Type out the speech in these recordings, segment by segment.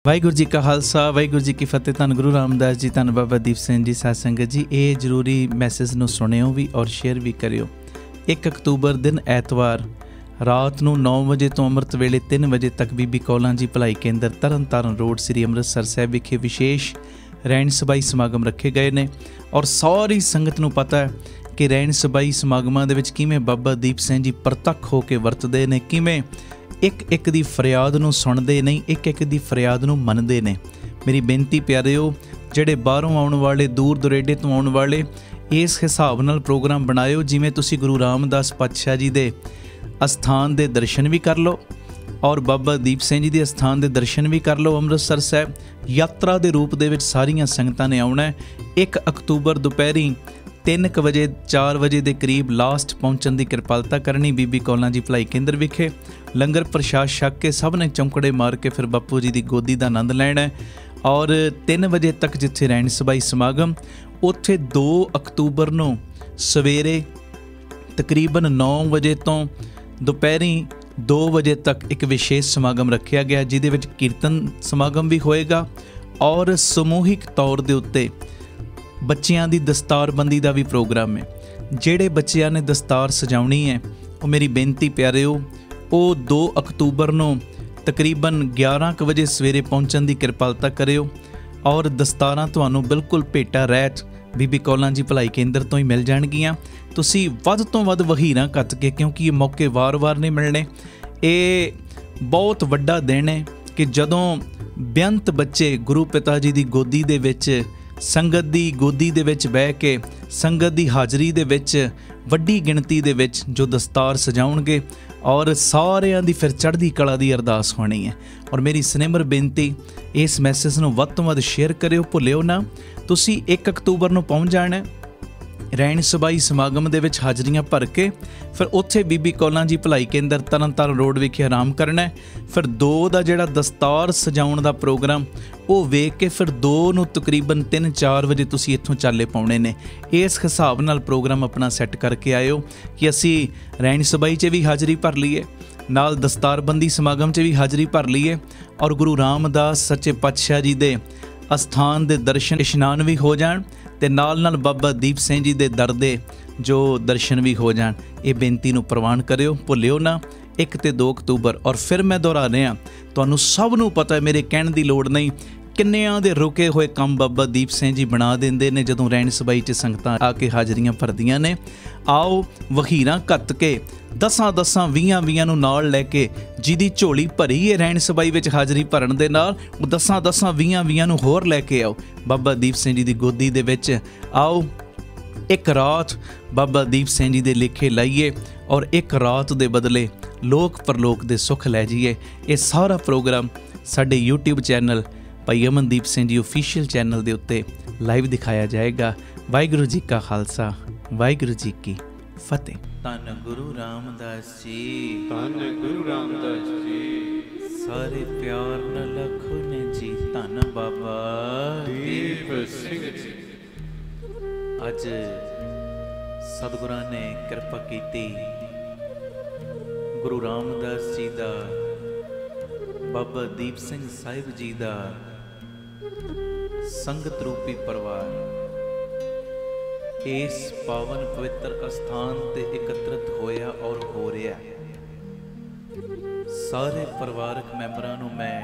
वाहिगुरू जी का खालसा वाहिगुरू जी की फतेह। धन गुरु रामदास जी, धन बाबा दीप सिंह जी। साध संगत जी, ये जरूरी मैसेज नूं सुणिओ भी और शेयर भी करिओ। 1 अक्तूबर दिन ऐतवार रात नूं 9 वजे तो अमृत वेले 3 वजे तक बीबी कौलां जी भलाई केंद्र तरन तारण रोड श्री अमृतसर साहिब विखे विशेष रैण सभाई समागम रखे गए ने। और सारी संगत नूं पता है कि रैण सभाई समागमां दे विच किवें बाबा दीप सिंह जी प्रतੱਖ हो के वरतदे ने, किवें एक एक दी फरियाद नूं सुणदे नहीं, एक एक दी फरियाद नूं मनदे ने। मेरी बेनती प्यारिओ, ਜਿਹੜੇ ਬਾਹਰੋਂ ਆਉਣ ਵਾਲੇ दूर दुरेडे तो आउण वाले इस हिसाब नाल प्रोग्राम बनाओ जिवें तुसीं गुरु रामदास पातशाह जी दे अस्थान दे दर्शन भी कर लो और बाबा दीप सिंह जी दे अस्थान दे दर्शन भी कर लो। अमृतसर साहिब यात्रा दे रूप दे विच सारियां संगतां ने आउणा है। 1 अक्तूबर दोपहरी 3 वजे 4 वजे के करीब लास्ट पहुँचने की किरपालता करनी। बीबी कौलां जी भलाई केंद्र विखे लंगर प्रशाद छक के सब ने चौंकड़े मार के फिर बापू जी की गोदी का आनंद लैना है। और 3 वजे तक जिथे रैण सभाई समागम, उत्थे 2 अक्तूबर नूं सवेरे तकरीबन 9 वजे तो दोपहरी 2 वजे तक एक विशेष समागम रखा गया, जिहदे विच कीर्तन समागम भी होएगा और समूहिक तौर के उत्ते बच्चियां दी दस्तारबंदी का भी प्रोग्राम है। ਜਿਹੜੇ ਬੱਚਿਆਂ ने दस्तार सजाउणी है, वो मेरी बेनती प्यारिओ, वो 2 अक्तूबर ਨੂੰ तकरीबन 11 ਵਜੇ ਸਵੇਰੇ ਪਹੁੰਚਣ ਦੀ ਕਿਰਪਾਲਤਾ ਕਰਿਓ। और ਦਸਤਾਰਾਂ ਤੁਹਾਨੂੰ ਬਿਲਕੁਲ ਭੇਟਾ ਰਹਿਤ ਬੀਬੀ ਕੌਲਾਂ ਜੀ ਭਲਾਈ ਕੇਂਦਰ ਤੋਂ ਹੀ ਮਿਲ ਜਾਣਗੀਆਂ। ਤੁਸੀਂ ਵੱਧ ਤੋਂ ਵੱਧ ਵਹੀਰਾਂ ਕੱਤ ਕੇ, ਕਿਉਂਕਿ ਇਹ ਮੌਕੇ ਵਾਰ-ਵਾਰ ਨਹੀਂ ਮਿਲਣੇ। ਇਹ ਬਹੁਤ ਵੱਡਾ ਦਿਨ ਹੈ ਕਿ ਜਦੋਂ ਬੇਅੰਤ ਬੱਚੇ ਗੁਰੂ ਪਿਤਾ ਜੀ ਦੀ ਗੋਦੀ ਦੇ ਵਿੱਚ, ਸੰਗਤ ਦੀ ਗੋਦੀ ਦੇ ਵਿੱਚ ਬਹਿ ਕੇ, ਸੰਗਤ ਦੀ ਹਾਜ਼ਰੀ ਦੇ ਵਿੱਚ ਵੱਡੀ ਗਿਣਤੀ ਦੇ ਵਿੱਚ ਜੋ ਦਸਤਾਰ ਸਜਾਉਣਗੇ और ਸਾਰਿਆਂ ਦੀ ਫਿਰ ਚੜ੍ਹਦੀ ਕਲਾ ਦੀ ਅਰਦਾਸ ਹੋਣੀ ਹੈ। और मेरी ਸਨੇਮਰ ਬੇਨਤੀ, ਇਸ ਮੈਸੇਜ ਨੂੰ ਵੱਧ ਤੋਂ ਵੱਧ ਸ਼ੇਅਰ ਕਰਿਓ, ਭੁੱਲਿਓ ਨਾ। ਤੁਸੀਂ 1 ਅਕਤੂਬਰ ਨੂੰ ਪਹੁੰਚ ਜਾਣਾ ਰੈਣ ਸਭਾਈ ਸਮਾਗਮ ਦੇ ਵਿੱਚ ਹਾਜ਼ਰੀਆਂ ਭਰ ਕੇ, ਫਿਰ ਉੱਥੇ ਬੀਬੀ ਕੌਲਾਂ ਜੀ ਭਲਾਈ ਕੇਂਦਰ ਤਰਨ ਤਾਰਨ ਰੋਡ ਵਿਖੇ ਆਰਾਮ ਕਰਨਾ। ਫਿਰ 2 ਦਾ ਜਿਹੜਾ ਦਸਤਾਰ ਸਜਾਉਣ ਦਾ ਪ੍ਰੋਗਰਾਮ ਉਹ ਵੇਖ ਕੇ ਫਿਰ 2 ਨੂੰ ਤਕਰੀਬਨ 3-4 ਵਜੇ ਤੁਸੀਂ ਇੱਥੋਂ ਚਾਲੇ ਪਾਉਣੇ ਨੇ। ਇਸ ਹਿਸਾਬ ਨਾਲ ਪ੍ਰੋਗਰਾਮ ਆਪਣਾ ਸੈੱਟ ਕਰਕੇ ਆਇਓ ਕਿ ਅਸੀਂ ਰੈਣ ਸਭਾਈ 'ਚ ਵੀ ਹਾਜ਼ਰੀ ਭਰ ਲਈਏ, ਨਾਲ ਦਸਤਾਰਬੰਦੀ ਸਮਾਗਮ 'ਚ ਵੀ ਹਾਜ਼ਰੀ ਭਰ ਲਈਏ ਔਰ ਗੁਰੂ ਰਾਮਦਾਸ ਸੱਚੇ ਪਾਤਸ਼ਾਹ ਜੀ ਦੇ ਅਸਥਾਨ ਦੇ ਦਰਸ਼ਨ ਇਸ਼ਨਾਨ ਵੀ ਹੋ ਜਾਣ ਤੇ ਨਾਲ ਨਾਲ ਬਾਬਾ ਦੀਪ ਸਿੰਘ ਜੀ ਦੇ ਦਰ ਦੇ ਜੋ ਦਰਸ਼ਨ ਵੀ ਹੋ ਜਾਣ। ਇਹ ਬੇਨਤੀ ਨੂੰ ਪ੍ਰਵਾਨ ਕਰਿਓ, ਭੁੱਲਿਓ ਨਾ। 1 ਤੇ 2 ਅਕਤੂਬਰ। और फिर मैं दोहरा रहा, ਤੁਹਾਨੂੰ ਸਭ ਨੂੰ ਪਤਾ ਹੈ, ਮੇਰੇ ਕਹਿਣ ਦੀ ਲੋੜ ਨਹੀਂ, ਕਿੰਨਿਆਂ ਦੇ ਰੁਕੇ ਹੋਏ ਕੰਮ ਬਾਬਾ ਦੀਪ ਸਿੰਘ ਜੀ ਬਣਾ ਦਿੰਦੇ ਨੇ ਜਦੋਂ ਰੈਣ ਸਭਾਈ 'ਚ ਸੰਗਤਾਂ ਆ ਕੇ ਹਾਜ਼ਰੀਆਂ ਭਰਦੀਆਂ ਨੇ। ਆਓ ਵਹੀਰਾਂ ਘੱਤ ਕੇ 10-10 20-20 ਨੂੰ ਨਾਲ ਲੈ ਕੇ, ਜਿਹਦੀ ਝੋਲੀ ਭਰੀ ਹੈ ਰੈਣ ਸਭਾਈ ਵਿੱਚ ਹਾਜ਼ਰੀ ਭਰਨ ਦੇ ਨਾਲ, ਉਹ 10-10 20-20 ਨੂੰ ਹੋਰ ਲੈ ਕੇ ਆਓ ਬਾਬਾ ਦੀਪ ਸਿੰਘ ਜੀ ਦੀ ਗੋਦੀ ਦੇ ਵਿੱਚ। ਆਓ ਇੱਕ ਰਾਤ ਬਾਬਾ ਦੀਪ ਸਿੰਘ ਜੀ ਦੇ ਲੇਖੇ ਲਾਈਏ ਔਰ ਇੱਕ ਰਾਤ ਦੇ ਬਦਲੇ ਲੋਕ ਪਰਲੋਕ ਦੇ ਸੁੱਖ ਲੈ ਜਾਈਏ। ਇਹ ਸਾਰਾ ਪ੍ਰੋਗਰਾਮ ਸਾਡੇ YouTube ਚੈਨਲ ਭਾਈ ਅਮਨਦੀਪ ਸਿੰਘ ਜੀ ऑफिशियल चैनल के उत्ते लाइव दिखाया जाएगा। वाहिगुरू जी का खालसा, वाहिगुरू जी की फतेह। धन गुरु रामदास जी, धन गुरु रामदास जी, सारे प्यार न लखो ने जी। धन बाबा दीप सिंह जी। अज सतगुरां ने कृपा की, गुरु रामदास जी का, बाबा दीप सिंह साहिब जी का संगत रूपी परिवार इस पावन पवित्र अस्थान ते एकत्रित होया और हो रहा। सारे परिवारक मैंबरां नूं मैं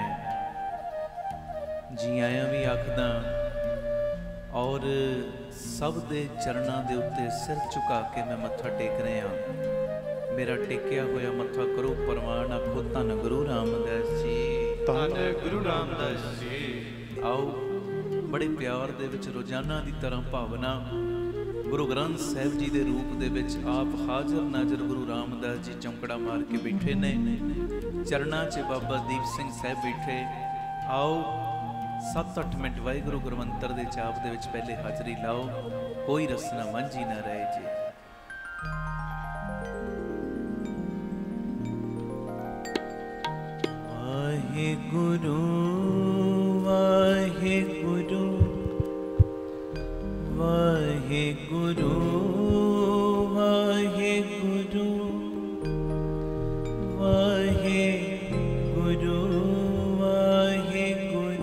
जी आया भी आखदा और सब दे चरणां दे उत्ते सिर झुका के मैं मत्था टेक रहा। मेरा टेकिया होया मत्था करो परवान, आखो धन गुरु रामदास जी, धन गुरु रामदास जी। आओ बड़े प्यार दे विच रोजाना की तरह भावना गुरु ग्रंथ साहिब जी के रूप दे विच आप हाजर नाजर गुरु रामदास जी चौंकड़ा मार के बैठे ने, चरणा च बाबा दीप सिंह साहिब बैठे। आओ 7-8 मिनट वाहिगुरू गुरमंतर दे जाप दे विच पहले हाजरी लाओ, कोई रसना मांझी ना रहे जी। वाहिगुरू वाहिगुरू वाहिगुरू वाहिगुरू वाहिगुरू वाहिगुरू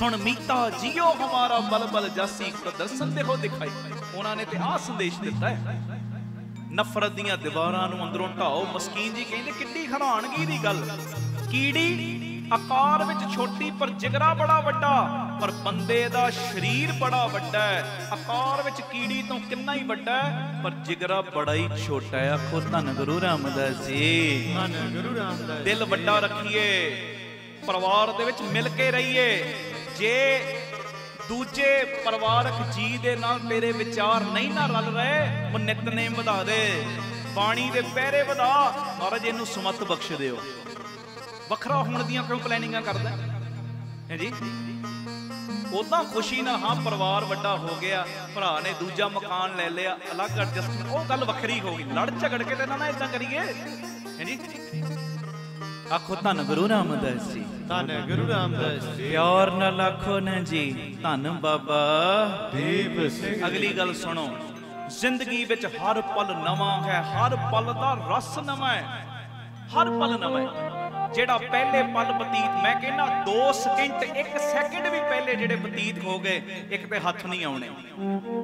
सुन मीता जियो हमारा बल बल जासी प्रदर्शन देखो दिखाई। उन्होंने ते आ संदेश दिता है, नफरत दियां दीवारां नूं अंदरों ढाओ। मस्कीन जी कहंदे किड्डी हैरानगी दी गल, कीड़ी आकार विच छोटी पर जिगरा बड़ा वड्डा, पर बंदे दा शरीर बड़ा वड्डा है। आकार विच कीड़ी तो कितना ही वड्डा है, पर जिगरा बड़ा ही छोटा है। आखो धन गुरु रामदास जी, धन गुरु रामदास। दिल वड्डा रखिए, परिवार दे विच मिल के रहिए। जे दूजे परिवारक जी दे नाल तेरे विचार नहीं ना रल रहे, वो नितनेम वधा दे, बाणी दे पहरे वधा, महाराज इनू सुमत बख्श दिओ। वखरा होने दियां क्यों प्लैनिंगां करदा है जी? उदा खुशी ना, हाँ परिवार वड्डा हो गया, भरा ने दूजा मकान ले लिया, अलग एडजस्टमेंट, वो गल वखरी हो गई। लड़ झगड़ के ना इदां करिए है जी। आखो धन गुरु रामदास जी, धन गुरु रामदास जी। प्यार नाल आखो ना जी, धन बाबा दीप सिंह। अगली गल सुनो, जिंदगी विच हर पल नवां है, हर पल दा रस नवां है, हर पल नवां है। जेड़ा पहले पल बतीत, मैं कहना 2 सेकंड 1 सेकंड भी पहले जेड़े बतीत हो गए, एक ते हथ नहीं आने,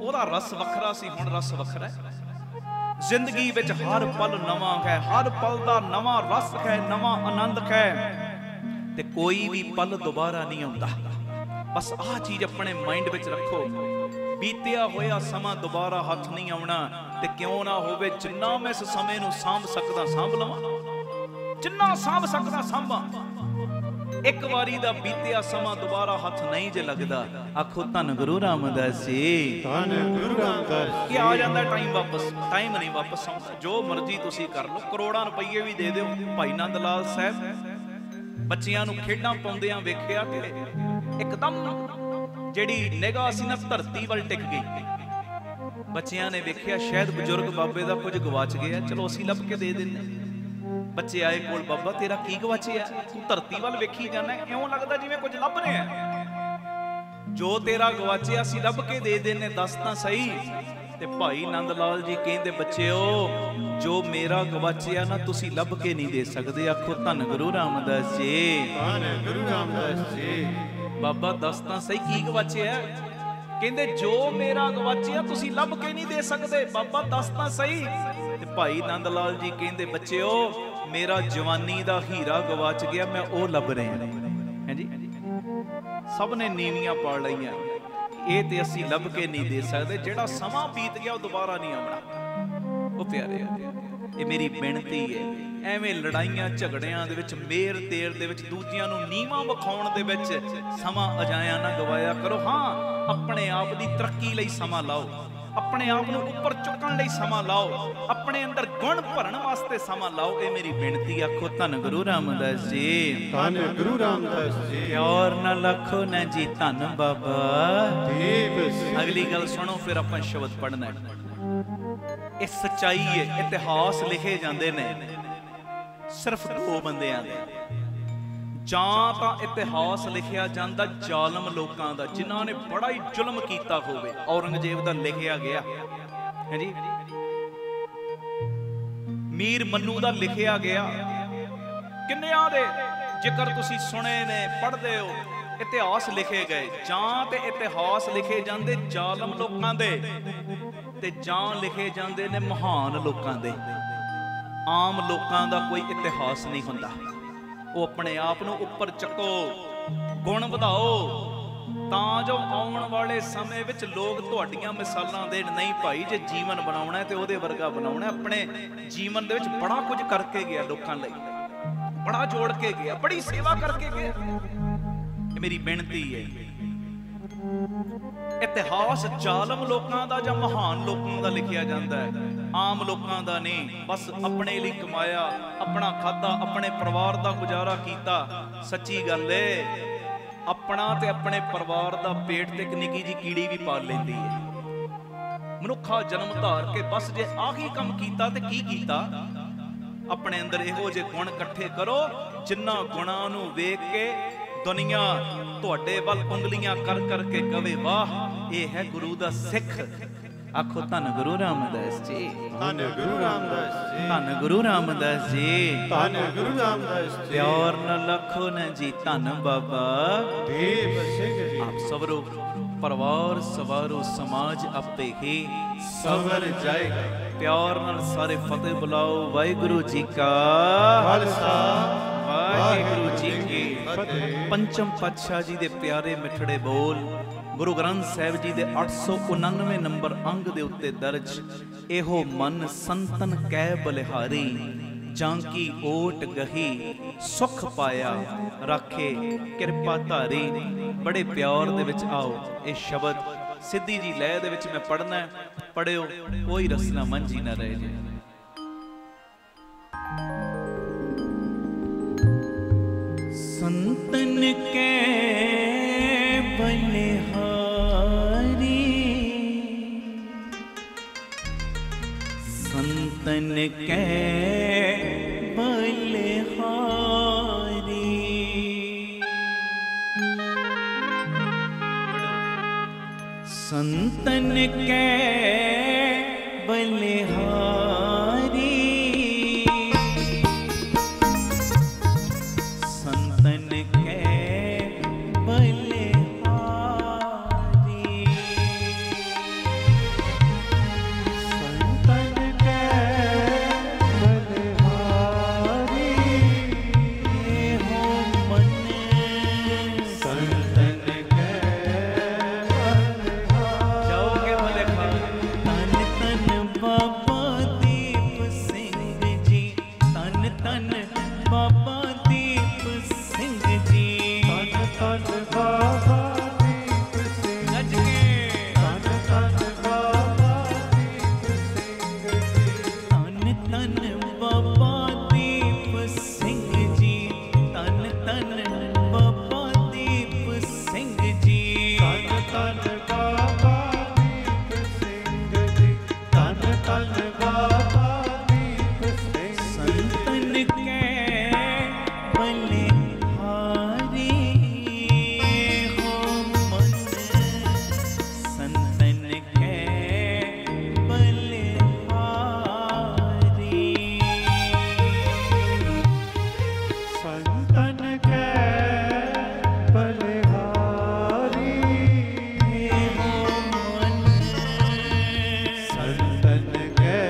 ओदा रस वखरा सी, हुण रस वखरा है। जिंदगी विच हर पल नवां है, हर पल दा नवां रस है, नवां आनंद है, ते कोई भी पल दोबारा नहीं आउंदा। बस आह चीज अपने माइंड विच रखो, बीतिया होया समा दोबारा हथ नहीं आउणा। ते क्यों ना होवे, जिन्ना मैं इस समय नूं सांभ सकदा सांभ लवां, जिन्ना सांभ सकदा सांभा। एक बारी दा बीतिया समा दोबारा हथ नहीं जे लगदा। आखो धन गुरु रामदास जी, धन गुरु रामदास। कि आ जांदा टाइम वापस, टाइम नहीं वापस आउंदा। जो मर्जी तुसी कर लो, करोड़ां रुपये भी दे दिओ। भाई नंद लाल साहब बच्चियां नूं खेडां पाउंदियां वेखिया ते एकदम जेड़ी निगाह सी ना धरती वल टिक गई। बच्चियां ने वेखिया शायद बजुर्ग बाबे दा कुछ गवाच गया, चलो असीं लभ के दे दिंदे। बच्चे आए कोल, बाबा तेरा की गवाचिया? तू धरती वाल वेखी जाना, इउं लगदा जिवें कुछ लभ रिहा है। जो तेरा गवाचिया सी लभ के दे देने, दस तां सही। ते भाई नंद लाल जी कहंदे, बच्चेओ जो मेरा गवाचिया ना तुसी लभ के नहीं दे सकदे। आखो धन गुरु रामदास जी, धन गुरु रामदास जी। बाबा दस तां सही की गवाचिया? कहंदे जो मेरा गवाचिया तुसी लभ के नहीं दे सकदे। बाबा दस तां सही। ते भाई नंद लाल जी कहंदे, बच्चेओ मेरा जवानी दा हीरा गवाच गया, मैं ओ लभ रहा है जी। सब ने नीवियां पाड़ लईयां, ये ते असीं लभ के नहीं दे सकदे। जेड़ा समा बीत गया वो दोबारा नहीं आउणा। ओ प्यारे, ये मेरी बेनती है, एवें लड़ाइयां झगड़ियां दे विच, मेर तेर दे विच, दूजियां नूं नीवां विखाउण दे विच समा अजाया ना गवाया करो। हाँ, अपने आप दी तरक्की लई समा लाओ, अपने आप नूं उपर चुकण लई समा लाओ, अपने अंदर गुण भरन वास्ते समा लाओ। ये मेरी बेनती। आखो धन गुरु रामदास जी, धन गुरु रामदास जी। प्यार नाल आखो ना जी, धन बाबा दीप सिंह। अगली गल सुनो, फिर आपां शब्द पढ़ना। ये सच्चाई है, इतिहास लिखे जाते ने सिर्फ 2 बंदियां दे। जां तां इतिहास लिखिया जांदा जालम लोकां दा, जिन्हां ने बड़ा ही जुल्म कीता होवे। औरंगजेब दा लिखिया गया है जी, मीर मन्नू दा लिखिया गया, किन्नियां दे जिक्र तुसी सुने ने, पढ़दे हो। इतिहास लिखे गए, जां ते इतिहास लिखे जांदे जालम लोकां दे, ते जां लिखे जांदे ने महान लोकां दे। आम लोकां दा कोई इतिहास नहीं हुंदा। वो अपने आप नूं उपर चको, गुण वधाओ, तां जो आउण वाले समय विच लोग तुहाडीआं मिसालां देण। नहीं भाई, जे जीवन बनाउणा है ते ओहदे वर्गा बनाउणा। अपने जीवन दे विच बड़ा कुछ करके गया लोकां लई, बड़ा जोड़ के गया, बड़ी सेवा करके गया। ये मेरी बेनती है, इतिहास जालम लोकां दा जां महान लोकां दा लिखिया जांदा है, आम लोकां दा नहीं। बस अपने लिए कमाया, अपना खादा, अपने परिवार दा गुजारा कीता। सच्ची गल है, अपना ते अपने परिवार दा पेट ते एक निक्की जी कीड़ी भी पाल लैंदी है। मनुखा जन्म धार के बस जे आही काम कीता ते की कीता। अपने अंदर इहो जे गुण इकट्ठे करो, जिन्ना गुणां नूं वेख के दुनिया तुहाडे वल उंगलियां कर करके कवे, वाह ये है गुरु दा सिख। आखो धन गुरु रामदास जी, धन गुरु रामदास जी, धन गुरु रामदास जी, धन गुरु रामदास जी। प्यार न लखो न जी धन बाबा दीप सिंह जी। आप सबरो परिवार सवारो समाज आपे ही सवर जाएगा। प्यार नाल सारे फतेह बुलाओ। वाहिगुरु जी का खालसा वाहिगुरु जी की फतेह। पंचम पातशाह जी दे प्यारे मिठड़े बोल गुरु ग्रंथ साहिब जी दे 899 नंबर अंग दे उत्ते दर्ज एहो मन संतन कै बलिहारी जांकी ओट गही सुख पाया राखे किरपा धारी। बड़े प्यार दे विच आओ ये शब्द सिद्धि जी लय दे विच मैं पढ़ना है, पढ़ियो कोई रसना मंझी ना रह जाए। संतन के बलिहारी संतन के बलिहारी संतन के बलिहारी संतन के बलिहारी संतन के बलिहारी हो मन संतन के जाओगे बलिहारी। तन तन बाबा दीप सिंह जी, तन तन बाबा दीप सिंह जी, तन बाबा दीप सिंह गज जी। के तन बाबा दीप सिंह जी। तन तन बाबा दीप सिंह जी, तन तन बाबा दीप सिंह जी, तन बाबा दीप सिंह जी। तन बाबा दीप सिंह जी। संतन के बलिहारी हो मन संतन के बलिहारी संतन के बलिहारी हो मन संतन के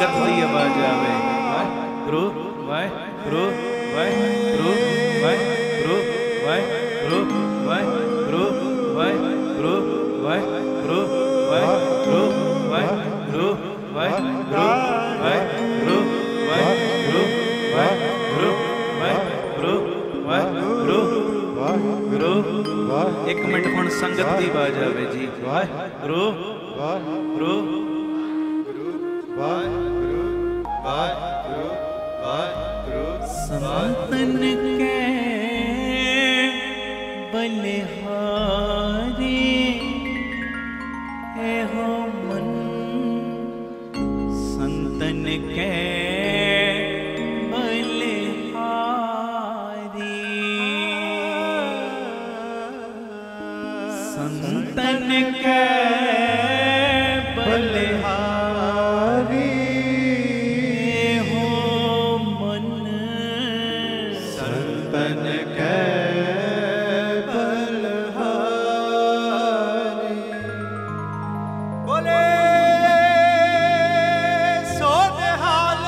ਸੰਗਤ ਦੀ ਆਵਾਜ਼ ਆਵੇ ਵਾਹਿਗੁਰੂ ਵਾਹਿਗੁਰੂ ਵਾਹਿਗੁਰੂ ਵਾਹਿਗੁਰੂ ਵਾਹਿਗੁਰੂ ਵਾਹਿਗੁਰੂ ਵਾਹਿਗੁਰੂ ਵਾਹਿਗੁਰੂ ਵਾਹਿਗੁਰੂ ਵਾਹਿਗੁਰੂ ਵਾਹਿਗੁਰੂ ਵਾਹਿਗੁਰੂ ਵਾਹਿਗੁਰੂ ਵਾਹਿਗੁਰੂ ਵਾਹਿਗੁਰੂ ਵਾਹਿਗੁਰੂ ਵਾਹਿਗੁਰੂ। ਇੱਕ ਮਿੰਟ ਹੁਣ ਸੰਗਤ ਦੀ ਆਵਾਜ਼ ਆਵੇ ਜੀ ਵਾਹਿਗੁਰੂ ਵਾਹਿਗੁਰੂ ਵਾਹਿਗੁਰੂ ਵਾਹਿਗੁਰੂ ਵਾਹਿਗੁਰੂ। ਸੰਤਨ ਕੇ ਬਲਿਹਾਰੀ ਇਹੋ ਮਨ ਸੰਤਨ ਕੇ संतन के बलिहारी हो मन संतन के बलिहारी। बोले सोनिहाल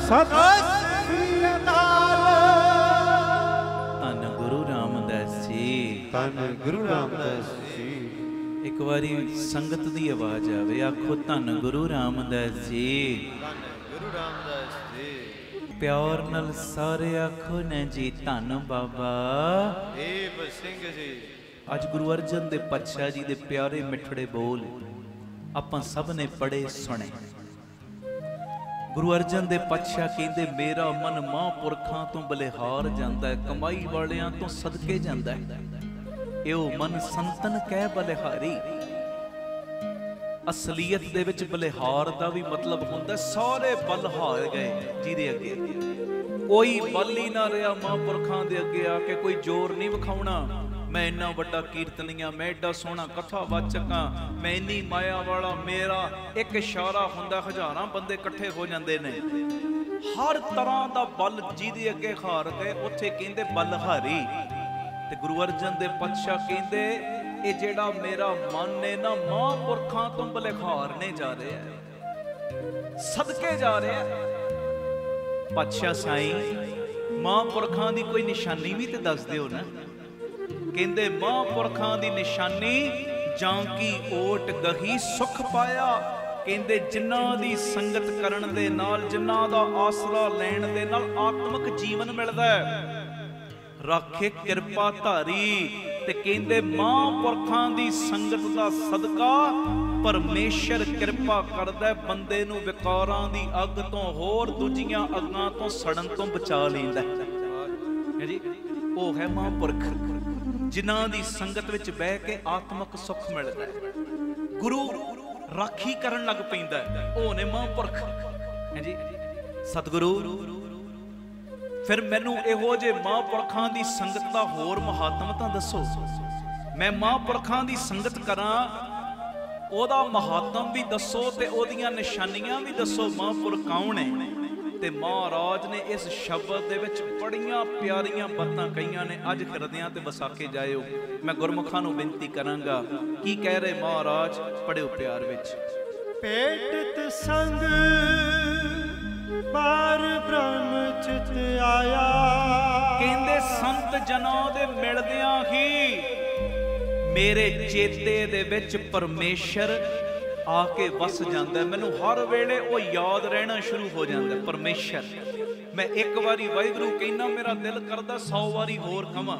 सत धन गुरु रामदास जी धन गुरु रामदास जी। एक बारी संगत दी आवाज आवे आखो धन गुरु रामदास जी धन गुरु रामदास जी। प्यार नाल सारे आखो ने जी धन बाबा देव सिंह जी। अज गुरु अर्जन दे पातशाह जी दे प्यारे मिठड़े बोल आपां सब ने पढ़े सुने। गुरु अर्जन दे पातशाह कहंदे मेरा मन महापुरखां तो बलिहार जांदा है, कमाई वालियां तो सदके जांदा है। यो मन संतन कह बलिहारी। असलीयत दे विच बलिहार दा भी मतलब हुंदा सारे बल हार गए जिहदे अगे कोई बल ही ना रहा। महापुरखां दे अगे आके कोई जोर नहीं विखाउणा। मैं इन्ना वड्डा कीर्तनिया, मैं एडा सोहना कथा वाचक हाँ, मैं इन्नी माया वाला, मेरा एक इशारा हुंदा हज़ारां बंदे इकट्ठे हो जांदे ने। हर तरह दा बल जिहदे अगे हार गए उत्थे कहंदे बलहारी। ते गुरु अर्जन दे पातशाह कहंदे ये जेड़ा मेरा मन है ना महापुरखां तो बलिहारने जा रहा है, सदके जा रहा है। पातशाह साईं महापुरखां दी कोई निशानी भी ते दस दिओ ना। कहंदे महापुरखां दी निशानी जां की ओट गही सुख पाया। कहंदे जिन्हां दी संगत करन दे नाल, जिन्हां दा आसरा लैण दे नाल आत्मक जीवन मिलदा है। राखे किरपा धारी। ते कहंदे महापुरखां दी संगत दा सदका परमेशर किरपा करदा है, बंदे नूं विकारां दी अग तो होर दूजियां अगां तो सड़न तो बचा लैंदा है जी। वो है महापुरख जिन्हां दी संगत विच बह के आत्मक सुख मिलदा है। गुरु राखी करन लग पैंदा है, वो ने महापुरख है जी। सतगुरु फिर मैनू इहो जे महापुरखां दी संगत दा होर महात्म तां दसो। मैं महापुरखां दी संगत करां, ओदा महात्म भी दसो ते ओदियां निशानियां भी दसो। महापुरख कौन है? ते महाराज ने इस शब्द दे विच बड़ियां प्यारियां बातां कहियां ने। अज हिरदियां ते वसा के जाओ। मैं गुरमुखां नूं बेनती करांगा, की कह रहे महाराज? पढ़िओ प्यार विच। पेटत संग बार ब्रह्म चित आया। कहंदे संत जनां दे मिलदियां ही मेरे चेते दे विच परमेशर आके वस जाता है। मैनू हर वेले वो याद रहना शुरू हो जाता है परमेशर। मैं एक बारी वाहिगुरू कहना मेरा दिल करदा 100 बारी होर कहां।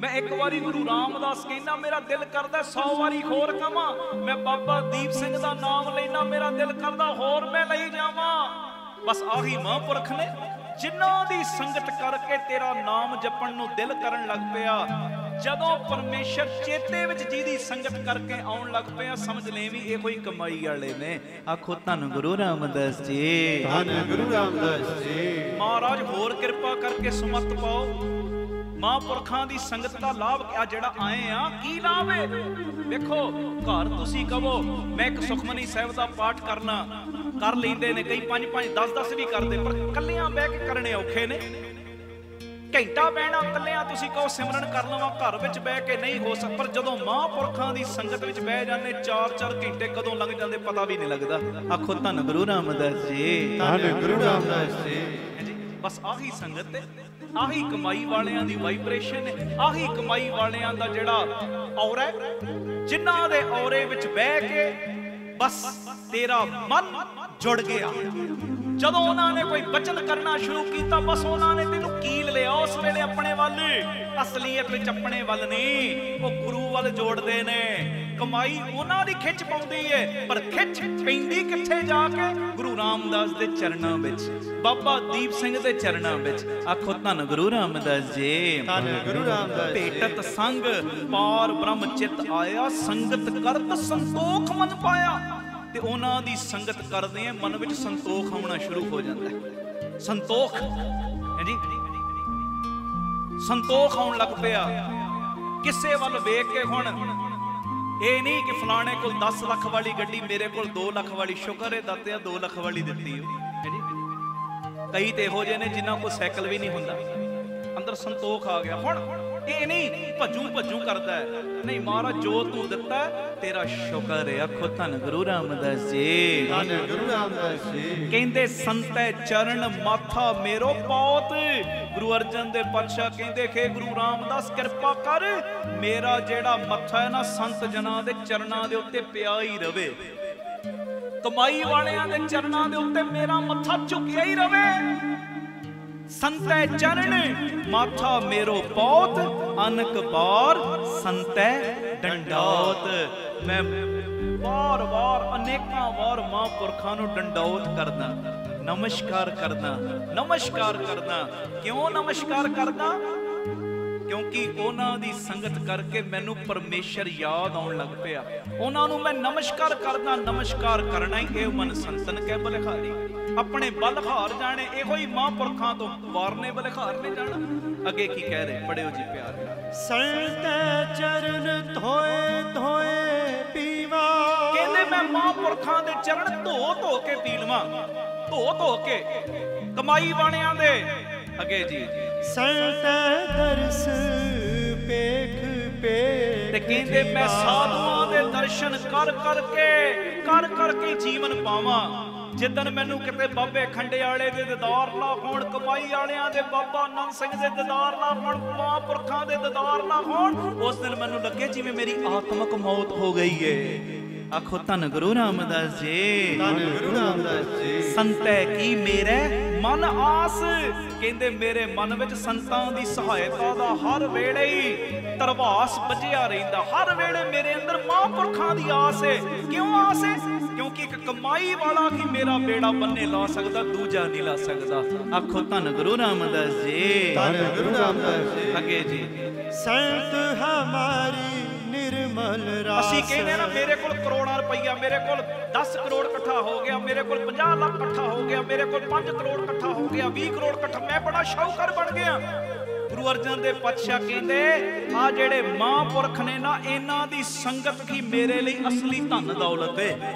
मैं एक बारी गुरु रामदास कहना मेरा दिल करदा 100 बारी होर कहां। मैं बाबा दीप सिंह दा नाम लेना मेरा दिल करदा होर मैं लई जावां। बस आही महापुरख ने जिन्हां दी संगत करके तेरा नाम जपण नूं दिल करन लग पिया। जदों परमेशर चेते विच जिहदी संगत करके आउण लग पिया, समझ ले भी ये कोई कमाई वाले ने। आखो धन गुरु रामदास जी, धन गुरु रामदास जी। महाराज होर किरपा करके सुमत पाओ। महापुरखां दी संगत दा लाभ आ जेड़ा आए आ, की लाभ है? देखो घर तुसी कहो मैं एक सुखमनी साहिब दा पाठ करना, कर लेंदे ने कई 5-5 10-10 भी करदे, पर कल्लियां बह के करने औखे ने। ਘੰਟਾ ਬਹਿਣਾ ਇਕੱਲਿਆਂ ਤੁਸੀਂ ਕਹੋ ਸਿਮਰਨ ਕਰ ਲਵਾਂ ਘਰ ਵਿੱਚ ਬਹਿ ਕੇ ਨਹੀਂ ਹੋ ਸਕਦਾ, ਪਰ ਜਦੋਂ ਮਹਾਂਪੁਰਖਾਂ ਦੀ ਸੰਗਤ ਵਿੱਚ ਬਹਿ ਜਾਂਦੇ 4-4 ਘੰਟੇ ਕਦੋਂ ਲੰਘ ਜਾਂਦੇ ਪਤਾ ਵੀ ਨਹੀਂ ਲੱਗਦਾ। ਆਖੋ ਧੰਨ ਗੁਰੂ ਰਾਮਦਾਸ ਜੀ, ਧੰਨ ਗੁਰੂ ਰਾਮਦਾਸ ਜੀ। ਬਸ ਆਹੀ ਸੰਗਤ ਹੈ, ਆਹੀ ਕਮਾਈ ਵਾਲਿਆਂ ਦੀ ਵਾਈਬ੍ਰੇਸ਼ਨ ਹੈ, ਆਹੀ ਕਮਾਈ ਵਾਲਿਆਂ ਦਾ ਜਿਹੜਾ ਔਰਾ ਹੈ, ਜਿਨ੍ਹਾਂ ਦੇ ਔਰੇ ਵਿੱਚ ਬਹਿ ਕੇ ਬਸ ਤੇਰਾ ਮਨ ਜੁੜ ਗਿਆ। ਜਦੋਂ ਉਹਨਾਂ ਨੇ ਕੋਈ ਬਚਨ ਕਰਨਾ ਸ਼ੁਰੂ ਕੀਤਾ ਬਸ ਉਹਨਾਂ ਨੇ ਤੈਨੂੰ ਕੀਲ ਲਿਆ ਉਸ ਵੇਲੇ ਆਪਣੇ ਵੱਲ। ਅਸਲੀਅਤ ਵਿੱਚ ਆਪਣੇ ਵੱਲ ਨਹੀਂ, ਉਹ ਗੁਰੂ ਵੱਲ ਜੋੜਦੇ ਨੇ। ਕਮਾਈ ਉਹਨਾਂ ਦੀ ਖਿੱਚ ਪਾਉਂਦੀ ਏ, ਪਰ ਖਿੱਚ ਪੈਂਦੀ ਕਿੱਥੇ ਜਾ ਕੇ? ਗੁਰੂ ਰਾਮਦਾਸ ਦੇ ਚਰਨਾਂ ਵਿੱਚ, ਬਾਬਾ ਦੀਪ ਸਿੰਘ ਦੇ ਚਰਨਾਂ ਵਿੱਚ। ਆਖੋ ਧੰਨ ਗੁਰੂ ਰਾਮਦਾਸ ਜੀ, ਧੰਨ ਗੁਰੂ ਰਾਮਦਾਸ ਜੀ। ਭੇਟਤ ਸੰਗ ਪਾਰ ਬ੍ਰਹਮ ਚਿਤ ਆਇਆ, ਸੰਗਤ ਕਰਤ ਸੰਤੋਖ ਮਨ ਪਾਇਆ। ਤੇ ਉਹਨਾਂ ਦੀ ਸੰਗਤ ਕਰਦੇ ਆ ਮਨ ਵਿੱਚ ਸੰਤੋਖ ਆਉਣਾ ਸ਼ੁਰੂ ਹੋ ਜਾਂਦਾ ਹੈ। ਸੰਤੋਖ ਹੈ ਜੀ, ਸੰਤੋਖ ਆਉਣ ਲੱਗ ਪਿਆ ਕਿਸੇ ਵੱਲ ਵੇਖ ਕੇ। ਹੁਣ ਇਹ ਨਹੀਂ ਕਿ ਫਲਾਣੇ ਕੋਲ 10 ਲੱਖ ਵਾਲੀ ਗੱਡੀ, ਮੇਰੇ ਕੋਲ 2 ਲੱਖ ਵਾਲੀ। ਸ਼ੁਕਰ ਹੈ ਦਾਤਿਆ 2 ਲੱਖ ਵਾਲੀ ਦਿੱਤੀ ਹੈ ਜੀ। ਕਈ ਤੇ ਇਹੋ ਜਿਹੇ ਨੇ ਜਿਨ੍ਹਾਂ ਕੋਲ ਸਾਈਕਲ ਵੀ ਨਹੀਂ ਹੁੰਦਾ, ਅੰਦਰ ਸੰਤੋਖ ਆ ਗਿਆ। ਹੁਣ ਇਹ ਨਹੀਂ ਭੱਜੂ ਕਰਦਾ ਹੈ, ਨਹੀਂ ਮਹਾਰਾਜ ਜੋ ਤੂੰ ਦਿੱਤਾ ਤੇਰਾ ਸ਼ੁਕਰ ਹੈ। ਆਖੋ ਧੰਨ ਗੁਰੂ ਰਾਮਦਾਸ ਜੀ, ਧੰਨ ਗੁਰੂ ਰਾਮਦਾਸ ਜੀ। ਕਹਿੰਦੇ ਸੰਤੈ ਚਰਨ ਮਾਥਾ ਮੇਰੋ ਪੌਤ। ਗੁਰੂ ਅਰਜਨ ਦੇ ਪਾਤਸ਼ਾਹ ਕਹਿੰਦੇ ਕਿ ਗੁਰੂ ਰਾਮਦਾਸ ਕਿਰਪਾ ਕਰ, ਮੇਰਾ ਜਿਹੜਾ ਮੱਥਾ ਹੈ ਨਾ ਸੰਤ ਜਨਾਂ ਦੇ ਚਰਨਾਂ ਦੇ ਉੱਤੇ ਪਿਆ ਹੀ ਰਵੇ। ਕਮਾਈ ਵਾਲਿਆਂ ਦੇ ਚਰਨਾਂ ਦੇ ਉੱਤੇ ਮੇਰਾ ਮੱਥਾ ਝੁਕਿਆ ਹੀ ਰਵੇ। ਸੰਤੈ ਚਰਨ ਮਾਥਾ ਮੇਰੋ ਪੌਤ, ਅਨਕ ਬਾਰ ਸੰਤੈ ਡੰਡੌਤ। ਮੈਂ ਵਾਰ-ਵਾਰ ਅਨੇਕਾਂ ਵਾਰ ਮਹਾਂਪੁਰਖਾਂ ਨੂੰ ਡੰਡੌਤ ਕਰਦਾ, ਨਮਸਕਾਰ ਕਰਦਾ, ਨਮਸਕਾਰ ਕਰਦਾ। ਕਿਉਂ ਨਮਸਕਾਰ ਕਰਦਾ? ਕਿਉਂਕਿ ਉਹਨਾਂ ਦੀ ਸੰਗਤ ਕਰਕੇ ਮੈਨੂੰ ਪਰਮੇਸ਼ਰ ਯਾਦ ਆਉਣ ਲੱਗ ਪਿਆ। ਉਹਨਾਂ ਨੂੰ ਮੈਂ ਨਮਸਕਾਰ ਕਰਦਾ। ਨਮਸਕਾਰ ਕਰਨਾ ਹੀ ਇਹ ਮਨ ਸੰਤਨ ਕੈ ਬਲਿਹਾਰੀ। ਆਪਣੇ ਬਲ ਹਾਰ ਜਾਣੇ, ਇਹੋ ਹੀ ਮਹਾਂਪੁਰਖਾਂ ਤੋਂ ਵਾਰਨੇ ਬਲਿਹਾਰ ਨੇ ਜਾਣਾ। ਅੱਗੇ ਕੀ ਕਹਿ ਰਹੇ, ਪੜਿਓ ਜੀ ਪਿਆਰ ਨਾਲ। ਸੰਤੈ ਚਰਨ ਧੋਏ ਧੋਏ ਪੀਵਾ। ਕਹਿੰਦੇ ਮੈਂ ਮਹਾਂਪੁਰਖਾਂ ਦੇ ਚਰਨ ਧੋ ਧੋ ਕੇ ਪੀ ਲਵਾਂ, ਧੋ ਧੋ ਕੇ। ਕਮਾਈ ਵਾਲਿਆਂ ਦੇ ਅੱਗੇ ਜੀ ਸੰਤੈ ਦਰਸ ਪੇਖ ਪੇਖ। ਤੇ ਕਹਿੰਦੇ ਮੈਂ ਸਾਧੂਆਂ ਦੇ ਦਰਸ਼ਨ ਕਰ ਕਰਕੇ ਜੀਵਨ ਪਾਵਾਂ। ਜਿੱਦਣ ਮੈਨੂੰ ਕਿਤੇ ਬਾਬੇ ਖੰਡੇ ਵਾਲੇ ਦੇ ਦੀਦਾਰ ਨਾ ਹੋਣ, ਕਮਾਈ ਵਾਲਿਆਂ ਦੇ ਬਾਬਾ ਆਨੰਦ ਸਿੰਘ ਦੇ ਦੀਦਾਰ ਨਾ ਹੋਣ, ਮਹਾਂਪੁਰਖਾਂ ਦੇ ਦੀਦਾਰ ਨਾ ਹੋਣ, ਉਸ ਦਿਨ ਮੈਨੂੰ ਲੱਗੇ ਜਿਵੇਂ ਮੇਰੀ ਆਤਮਕ ਮੌਤ ਹੋ ਗਈ ਏ। ਆਖੋ ਧੰਨ ਗੁਰੂ ਰਾਮਦਾਸ ਜੀ, ਧੰਨ ਗੁਰੂ ਰਾਮਦਾਸ ਜੀ। ਸੰਤੈ ਕੀ ਮੇਰੇ ਮਨ ਆਸ। ਕਹਿੰਦੇ ਮੇਰੇ ਮਨ ਵਿੱਚ ਸੰਤਾਂ ਦੀ ਸਹਾਇਤਾ ਦਾ ਹਰ ਵੇਲੇ ਹੀ ਧਰਵਾਸ ਵੱਜਿਆ ਰਹਿੰਦਾ। ਹਰ ਵੇਲੇ ਮੇਰੇ ਅੰਦਰ ਮਹਾਂਪੁਰਖਾਂ ਦੀ ਆਸ ਹੈ। ਕਿਉਂ ਆਸ ਹੈ? ਕਿਉਂਕਿ ਇੱਕ ਕਮਾਈ ਵਾਲਾ ਹੀ ਮੇਰਾ ਬੇੜਾ ਬੰਨੇ ਲਾ ਸਕਦਾ, ਦੂਜਾ ਨਹੀਂ ਲਾ ਸਕਦਾ। ਆਖੋ ਧੰਨ ਗੁਰੂ ਰਾਮਦਾਸ ਜੀ, ਧੰਨ ਗੁਰੂ ਰਾਮਦਾਸ ਜੀ। ਅੱਗੇ ਜੀ ਸੰਤ ਹਮਾਰੀ ਨਿਰਮਲ ਰਾਸ। ਅਸੀਂ ਕਹਿੰਦੇ ਨਾ ਮੇਰੇ ਕੋਲ ਕਰੋੜਾਂ ਰੁਪਈਆ, ਮੇਰੇ ਕੋਲ 10 ਕਰੋੜ ਇਕੱਠਾ ਹੋ ਗਿਆ, ਮੇਰੇ ਕੋਲ 50 ਲੱਖ ਇਕੱਠਾ ਹੋ ਗਿਆ, ਮੇਰੇ ਕੋਲ 5 ਕਰੋੜ ਇਕੱਠਾ ਹੋ ਗਿਆ, 20 ਕਰੋੜ ਇਕੱਠਾ, ਮੈਂ ਬੜਾ ਸ਼ਾਹੂਕਾਰ ਬਣ ਗਿਆ। ਗੁਰੂ ਅਰਜਨ ਦੇ ਪਾਤਸ਼ਾਹ ਕਹਿੰਦੇ ਆ ਜਿਹੜੇ ਮਹਾਂਪੁਰਖ ਨੇ ਨਾ, ਇਹਨਾਂ ਦੀ ਸੰਗਤ ਹੀ ਮੇਰੇ ਲਈ ਅਸਲੀ ਧਨ ਦੌਲਤ ਹੈ।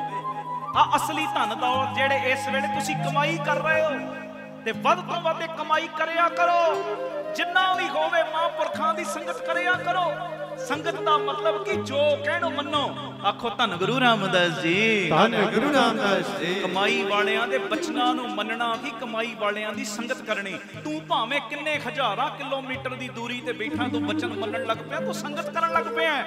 ਆ ਅਸਲੀ ਧਨ ਦੌਲਤ ਜਿਹੜੇ ਇਸ ਵੇਲੇ ਤੁਸੀਂ ਕਮਾਈ ਕਰ ਰਹੇ ਹੋ, ਤੇ ਵੱਧ ਤੋਂ ਵੱਧ ਕਮਾਈ ਕਰਿਆ ਕਰੋ। ਜਿੰਨਾ ਵੀ ਹੋਵੇ ਮਹਾਂਪੁਰਖਾਂ ਦੀ ਸੰਗਤ ਕਰਿਆ ਕਰੋ। ਸੰਗਤ ਦਾ ਮਤਲਬ ਕਿ ਜੋ ਕਹਿਣੋ ਮੰਨੋ। ਆਖੋ ਧੰਨ ਗੁਰੂ ਰਾਮਦਾਸ ਜੀ, ਧੰਨ ਗੁਰੂ ਰਾਮਦਾਸ ਜੀ। ਕਮਾਈ ਵਾਲਿਆਂ ਦੇ ਬਚਨਾਂ ਨੂੰ ਮੰਨਣਾ ਹੀ ਕਮਾਈ ਵਾਲਿਆਂ ਦੀ ਸੰਗਤ ਕਰਨੀ। ਤੂੰ ਭਾਵੇਂ ਕਿੰਨੇ ਹਜ਼ਾਰਾਂ ਕਿਲੋਮੀਟਰ ਦੀ ਦੂਰੀ ਤੇ ਬੈਠਾ, ਤੂੰ ਬਚਨ ਮੰਨਣ ਲੱਗ ਪਿਆ, ਤੂੰ ਸੰਗਤ ਕਰਨ ਲੱਗ ਪਿਆ।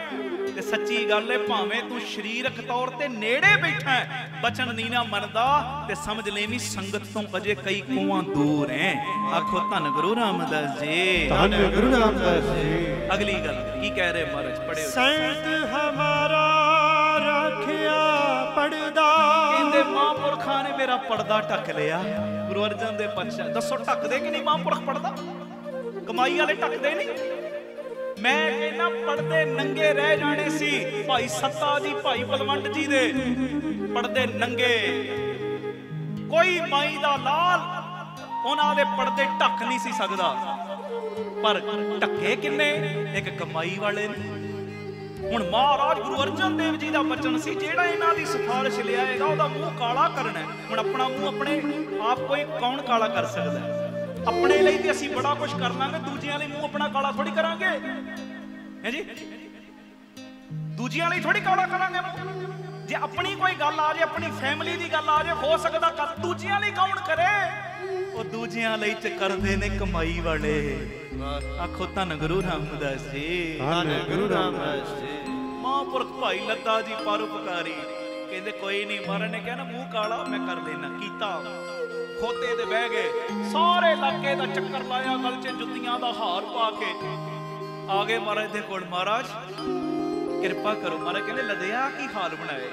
ਤੇ ਸੱਚੀ ਗੱਲ ਹੈ, ਭਾਵੇਂ ਤੂੰ ਸਰੀਰਕ ਤੌਰ ਤੇ ਨੇੜੇ ਬੈਠਾ, ਬਚਨ ਨਹੀਂ ਨਾ ਮੰਨਦਾ, ਤੇ ਸਮਝ ਲੈਵੀਂ ਸੰਗਤ ਤੋਂ ਅਜੇ ਕਈ ਕੋਹਾਂ ਦੂਰ ਹੈ। ਆਖੋ ਧੰਨ ਗੁਰੂ ਰਾਮਦਾਸ ਜੀ, ਧੰਨ ਗੁਰੂ ਰਾਮਦਾਸ ਜੀ। ਅਗਲੀ ਗੱਲ ਕੀ ਕਹਿ ਰਹੇ ਮਹਾਰਾਜ, ਪੜਿਓ। ਸੰਤ ਹਮਾਰਾ ਰੱਖਿਆ ਪਰਦਾ। ਕਹਿੰਦੇ ਮਹਾਂਪੁਰਖਾਂ ਨੇ ਮੇਰਾ ਪਰਦਾ ਢੱਕ ਲਿਆ। ਗੁਰੂ ਅਰਜਨ ਦੇ ਪਾਤਸ਼ਾਹ ਦੱਸੋ ਢੱਕਦੇ ਕਿ ਨਹੀਂ ਮਹਾਂਪੁਰਖ ਪਰਦਾ? ਕਮਾਈ ਵਾਲੇ ਢੱਕਦੇ ਨਹੀਂ। ਮੈਂ ਕਹਿੰਦਾ ਪਰਦੇ ਨੰਗੇ ਰਹਿ ਜਾਣੇ ਸੀ। ਭਾਈ ਸੱਤਾ ਜੀ, ਭਾਈ ਬਲਵੰਡ ਜੀ ਦੇ ਪਰਦੇ ਨੰਗੇ, ਕੋਈ ਮਾਈ ਦਾ ਲਾਲ ਉਹਨਾਂ ਦੇ ਪਰਦੇ ਢੱਕ ਨਹੀਂ ਸੀ ਸਕਦਾ। ਪਰ ਢੱਕੇ ਕਿੰਨੇ? ਇੱਕ ਕਮਾਈ ਵਾਲੇ ਨੇ। ਹੁਣ ਮਹਾਰਾਜ ਗੁਰੂ ਅਰਜਨ ਦੇਵ ਜੀ ਦਾ ਬਚਨ ਸੀ, ਜਿਹੜਾ ਇਹਨਾਂ ਦੀ ਸਿਫਾਰਿਸ਼ ਲਿਆਏਗਾ ਉਹਦਾ ਮੂੰਹ ਕਾਲਾ ਕਰਨਾ। ਹੁਣ ਆਪਣਾ ਮੂੰਹ ਆਪਣੇ ਆਪ ਕੋਈ ਕੌਣ ਕਾਲਾ ਕਰ ਸਕਦਾ? अपने लिए तो असीं बड़ा कुछ कर लांगे, दूजियां लिए मूँह अपना काला थोड़ी करांगे है जी, दूजियां लिए थोड़ी काला करांगे मूँह। जे अपनी कोई गल आ जाए, अपनी फैमिली की गल आ जाए, हो सकता कर, दूजियां लिए कौन करे? वो दूजियां लिए ते करदे ने कमाई वाले। आखो धन गुरु रामदास जी, धन गुरु रामदास जी। महापुरख भाई लद्दा जी परोपकारी कहते कोई नहीं, महाराज ने कहना मूँह काला मैं कर लेना कीता। खोते ते बह गए, सारे इलाके का चक्कर लाया, गल च जुत्तियां दा हार पा के आ गए महाराज दे कोल। महाराज किरपा करो। महाराज कहते लदिया की हाल बनाए?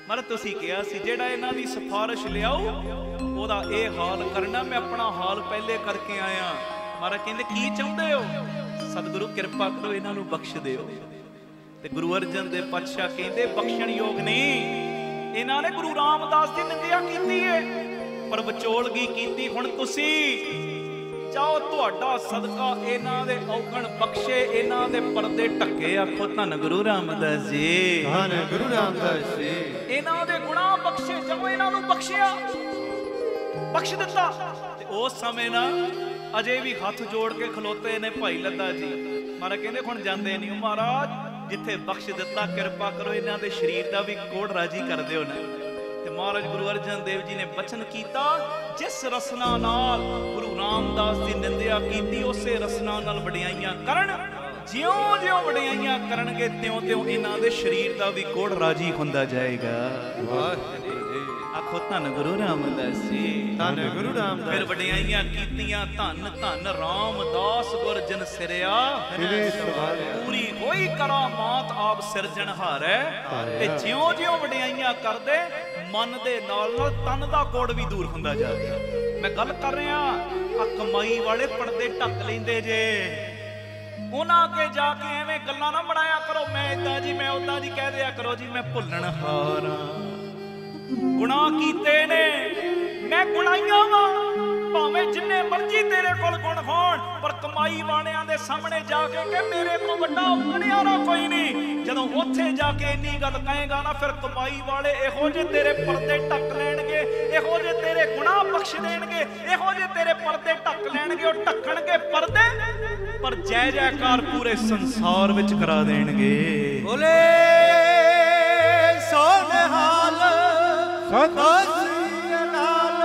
महाराज तुसीं कहा सी जेड़ा इन्हां दी सिफारिश लियाओ ओदा ए हाल करना, मैं अपना हाल पहले करके आया। महाराज कहते की चाहुंदे हो? सतगुरु किरपा करो इन्हां नूं बख्श दिओ। ते गुरु अर्जन देव पातशाह कहते बख्शण योग नहीं, इन्हां ने गुरु रामदास दी निंदिया कीती है पर विचोलगी कीती। हुण तुसी चाहो तुहाडा सदका इन्हां दे औगण बख्शे, इन्हां दे पर्दे ढके। आखो धन गुरु रामदास जी, धन गुरु रामदास जी। इन्हां दे गुनाह बख्शे, जदों इन्हां नूं बख्शिया बख्श दिता ते उस समय ना अजे भी हाथ जोड़ के खलोते ने भाई लद्दा जी। महाराज कहंदे हुण जांदे नहीं। महाराज जिथे बख्श दिता किरपा करो इन्हां दे शरीर दा भी कोड़ राजी कर दिओ ना। ते महाराज गुरु अर्जन देव जी ने बचन कीता, जिस रसना नाल गुरु रामदास दी निंदिया कीती उसे रसना नाल वडियाइयां करन। ज्यों-ज्यों वडियाइयां करनगे त्यों-त्यों इन्हां दे शरीर दा भी कोड़ राजी हुंदा जाएगा। आखो धन गुरु रामदास जी, धन गुरु रामदास। फिर वडियाइयां कीतियां, धन धन रामदास गुर जन सिरिया, पूरी होई करामात आप सिरजनहार है। ते ज्यों-ज्यों वडियाइयां करदे मन दे नाल तन दा कोड़ भी दूर हुंदा जा रहा। मैं गल कर रहा आ कमाई वाले पर्दे ढक लेंदे जे, उन्हां अगे जाके एवें गल्लां ना बनाया करो, मैं इदां जी मैं उदां जी कह दिया करो जी मैं भुल्लणहार हां। गुनाह कीते ने, मैं गुनाहियां वां, भावें जिन्ने मर्जी तेरे कोल गुण होण, पर कमाई वालियां दे सामने जाके कह मेरे को वड्डा उगणियारा कोई नहीं। जदों उत्थे जाके इन्नी गल कहेगा ना, फिर कमाई वाले इहो जे तेरे पर्दे ढक लैणगे, इहो जे तेरे गुनाह बख्श देणगे, इहो जे तेरे पर्दे ढक लैणगे, और ढकणगे पर्दे पर जय जयकार पूरे संसार विच करा देणगे। बोले सोनहाल सत श्री अकाल।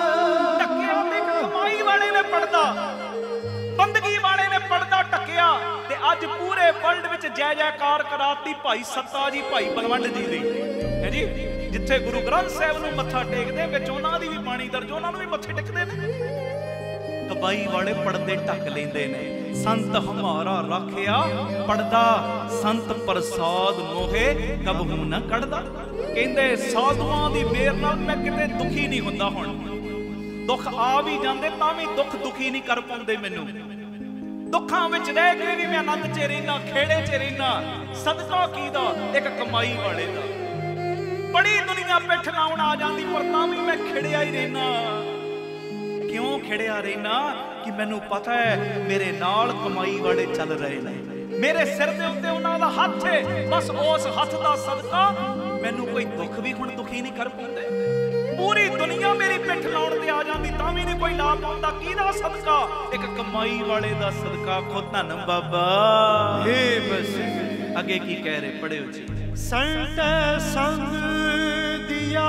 ढकिया ते कमाई वाले ने पर्दा, बंदगी वाले ने पर्दा ढकिया, ते अज पूरे वर्ल्ड विच जय जयकार कराती भाई सत्ता जी, भाई बलवंड जी दी है जी। जिथे गुरु ग्रंथ साहिब नूं मत्था टेकदे विच उन्हां दी भी बाणी दर्ज, उन्हां नूं भी मत्थे टेकदे ने। कमाई वाले पर्दे ढक लेंदे ने। संत हमारा राखिया पड़दा, संत प्रसाद मोहे कबहू न कड़दा। कहंदे साधुआं दी मेहर नाल मैं किते दुखी नहीं हुंदा। हुण दुख आ भी जांदे तां भी दुख दुखी नहीं कर पाउंदे मैनूं। दुखां विच रह के भी मैं आनंद च रहिना, खेड़े च रहिना। सदका कीदा? एक कमाई वाले दा। बड़ी दुनिया पिठ लाउण आ जांदी पर तां भी मैं खिड़िया ही रहिना। क्यों खिड़िया रहना? कि मैनू पता है मेरे नाल कमाई वाले चल रहे ने, मेरे सिर दे उत्ते उन्हां दा हथ है, बस उस हथ दा सदका मैनू कोई दुख भी हुण दुखी नहीं कर पाउंदे। पूरी दुनिया मेरी पिठ लाउण ते आ जांदी तां भी नहीं कोई ला पाउंदा। किहदा सदका? एक कमाई वाले दा सदका। खो धन बाबा। हे बस अगे की कह रहे, पढ़ियो जी। संत संग दिया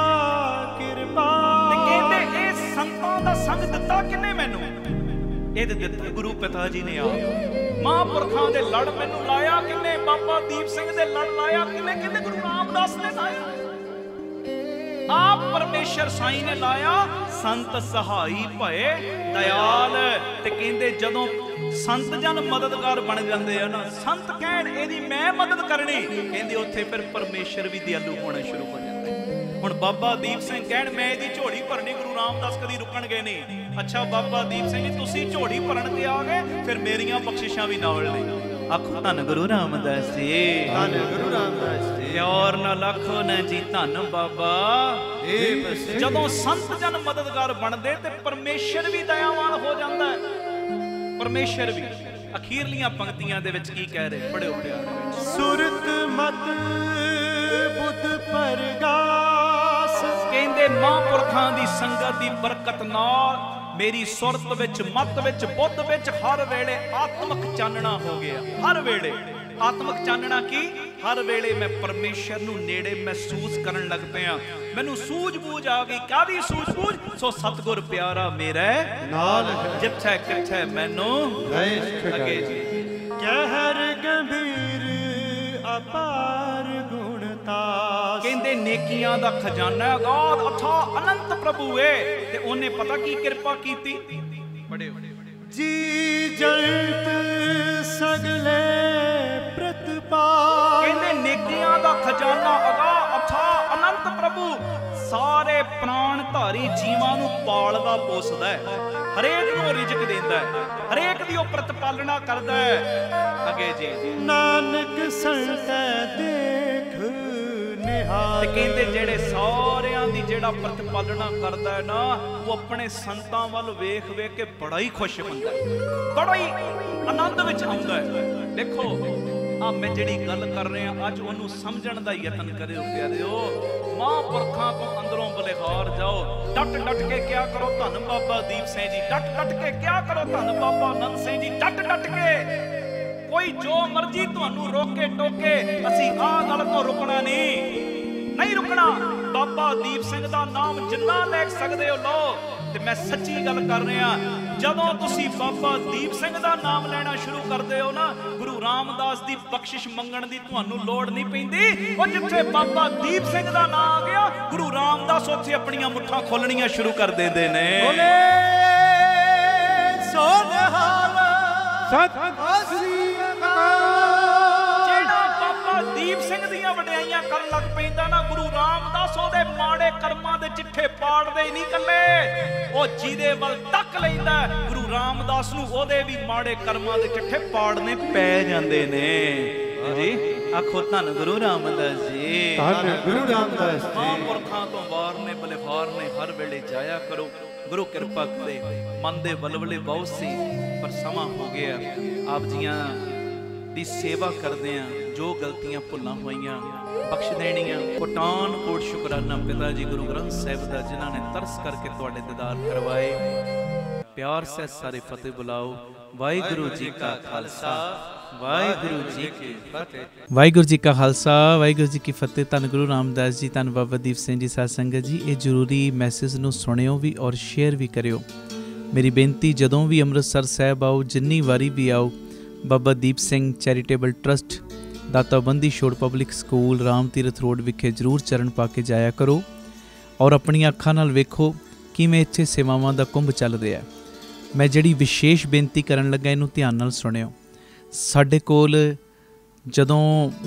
किरपा। ते कहंदे ए संतां दा संग दिता किने मैनू? ਇਹ ਦਿੱਤਾ ਗੁਰੂ ਪਿਤਾ ਜੀ ਨੇ ਆਪ। ਮਹਾਂਪੁਰਖਾਂ ਦੇ ਲੜ ਮੈਨੂੰ ਲਾਇਆ ਕਿੰਨੇ? ਬਾਬਾ ਦੀਪ ਸਿੰਘ ਦੇ ਲੜ ਲਾਇਆ ਕਿੰਨੇ? ਕਹਿੰਦੇ ਗੁਰੂ ਰਾਮਦਾਸ ਨੇ ਲਾਇਆ। ਆਪ ਪਰਮੇਸ਼ਰ ਸਾਈ ਨੇ ਲਾਇਆ। ਸੰਤ ਸਹਾਈ ਭਏ ਦਇਆਲ। ਤੇ ਕਹਿੰਦੇ ਜਦੋਂ ਸੰਤ ਜਨ ਮਦਦਗਾਰ ਬਣ ਜਾਂਦੇ ਆ ਨਾ, ਸੰਤ ਕਹਿਣ ਇਹਦੀ ਮੈਂ ਮਦਦ ਕਰਨੀ, ਕਹਿੰਦੇ ਉੱਥੇ ਫਿਰ ਪਰਮੇਸ਼ਰ ਵੀ ਦਿਆਲੂ ਹੋਣਾ ਸ਼ੁਰੂ ਹੋ ਜਾਂਦਾ। ਹੁਣ ਬਾਬਾ ਦੀਪ ਸਿੰਘ ਕਹਿਣ ਮੈਂ ਇਹਦੀ ਝੋਲੀ ਭਰਨੀ, ਗੁਰੂ ਰਾਮਦਾਸ ਕਦੀ ਰੁਕਣਗੇ ਨਹੀਂ। ਅੱਛਾ ਬਾਬਾ ਦੀਪ ਸਿੰਘ ਜੀ ਤੁਸੀਂ ਝੋਲੀ ਭਰਨ ਤੇ ਆ ਗਏ, ਫਿਰ ਮੇਰੀਆਂ ਬਖਸ਼ਿਸ਼ਾਂ ਵੀ ਨਾਲ ਨੇ। ਆਖੋ ਧੰਨ ਗੁਰੂ ਰਾਮਦਾਸ ਜੀ, ਧੰਨ ਗੁਰੂ ਰਾਮਦਾਸ ਜੀ। ਪਿਆਰ ਨਾਲ ਆਖੋ ਨਾ ਜੀ ਧੰਨ ਬਾਬਾ। ਜਦੋਂ ਸੰਤ ਜਨ ਮਦਦਗਾਰ ਬਣਦੇ ਤੇ ਪਰਮੇਸ਼ਰ ਵੀ ਦਇਆਵਾਨ ਹੋ ਜਾਂਦਾ ਹੈ। ਪਰਮੇਸ਼ਰ ਵੀ ਅਖੀਰਲੀਆਂ ਪੰਕਤੀਆਂ ਦੇ ਵਿੱਚ ਕੀ ਕਹਿ ਰਹੇ, ਪੜਿਓ ਪਿਆਰ। ਸੁਰਤ ਮਤ ਬੁੱਧ ਪਰਗਾਸ। ਕਹਿੰਦੇ ਮਹਾਂਪੁਰਖਾਂ ਦੀ ਸੰਗਤ ਦੀ ਬਰਕਤ ਨਾਲ मेरी सुरत विच मत विच बुद्ध विच हर वेले आत्मक चानना हो गया। हर वेले आत्मक चानना की हर वेले मैं परमेश्वर नूं नेड़े महसूस करन लग पिया। मैनू सूझबूझ आ गई। कादी सूझबूझ? सो सतगुर प्यारा मेरे नाल जिथे किथे मैनू अगे जी। कहर गंभीर अपार गुणतास कहंदे नेकियां दा खजाना अगाध अथा अनंत प्रभु है ते ओने पता की कृपा कीती। बड़े जी जलत सगले प्रतिपा कहंदे नेकियां दा खजाना अगाध अथा अनंत प्रभु सारे प्राणधारी जीवां नूं पालदा पोसदा है। हरेक नूं रिजक देंदा है। हरेक दी ओह प्रतिपालना करदा है। अगे जी नानक संत देख निहाल। कहते जेड़े सारियां दी जेड़ा प्रतिपालना करदा है ना वो अपने संतां वल वेख वेख के बड़ा ही खुश हुंदा है, बड़ा ही आनंद विच आउंदा है। देखो आ मैं जेड़ी गल कर रहा अज ओनू समझण दा यतन करियो प्यारिओ। महापुरखां तो अंदरों बलिहार जाओ। डट डट के क्या करो धन बाबा दीप सिंह जी, डट डट के क्या करो धन बाबा नंद सिंह जी, डट डट के कोई जो मर्जी तुहानू रोके टोके असी आ गल तो रुकना नहीं रुकना। बाबा दीप सिंह दा नाम जिन्ना ले सकदे हो लो। ते मैं सच्ची गल कर रहा, जदों तुसी बाबा दीप सिंह दा नाम लेना शुरू करदे हो ना गुरु रामदास दी बख्शिश मंगण दी तुहानू लोड़ नहीं पैंदी। ओ जिथे बाबा दीप सिंह दा नाम आ गया गुरु रामदास उत्थे अपनियां मुट्ठां खोलणियां शुरू कर देंदे ने। बोले सोनहाल सत श्री जेड़ा बाबा दीप सिंह दियां वडियाइयां करन लग पैंदा ना गुरु रामदास ओदे माड़े कर्मां दे चिट्ठे पाड़दे नहीं कल्ले, ओ जिहदे वल तक लैंदा गुरु रामदास नूं ओदे भी माड़े कर्मां दे चिट्ठे पाड़ने पै जांदे ने। जी आखो धन गुरु रामदास जी, धन गुरु रामदास जी। महापुरखां तो वार ने बलिहार ने हर वेले जाया करो। गुरु कृपा करे मन दे बलवले बहुत सी पर समा हो गया आप जियां दी सेवा करदे आ। जो गलतियां भुल्लां होईयां बख्श देणियां। कोटान कोट शुकराना पिता जी गुरु ग्रंथ साहिब दा जिन्हां ने तरस करके तुहाडे दीदार करवाए। प्यार से सारे फतेह बुलाओ। वाहिगुरु जी का खालसा वाहिगुरु जी की फतेह। वाहिगुरु जी का खालसा वाहिगुरु जी की फतेह। धन गुरु रामदास जी, धन बाबा दीप सिंह जी साध संगत जी। ये जरूरी मैसेज नूं सुणिओ भी और शेयर भी करिओ। मेरी बेनती जदों भी अमृतसर साहिब आओ, जिन्नी वारी भी आओ, Baba Deep Singh charitable trust Databandi Chhor public school Ram Tirath road विखे जरूर चरण पा के जाया करो और अपनी अखां नाल वेखो किवें इत्थे सेवावां दा कुंभ चल रहा है। मैं जिहड़ी विशेष बेनती करन लगा इहनूं ध्यान नाल सुणिओ। साडे कोल जदों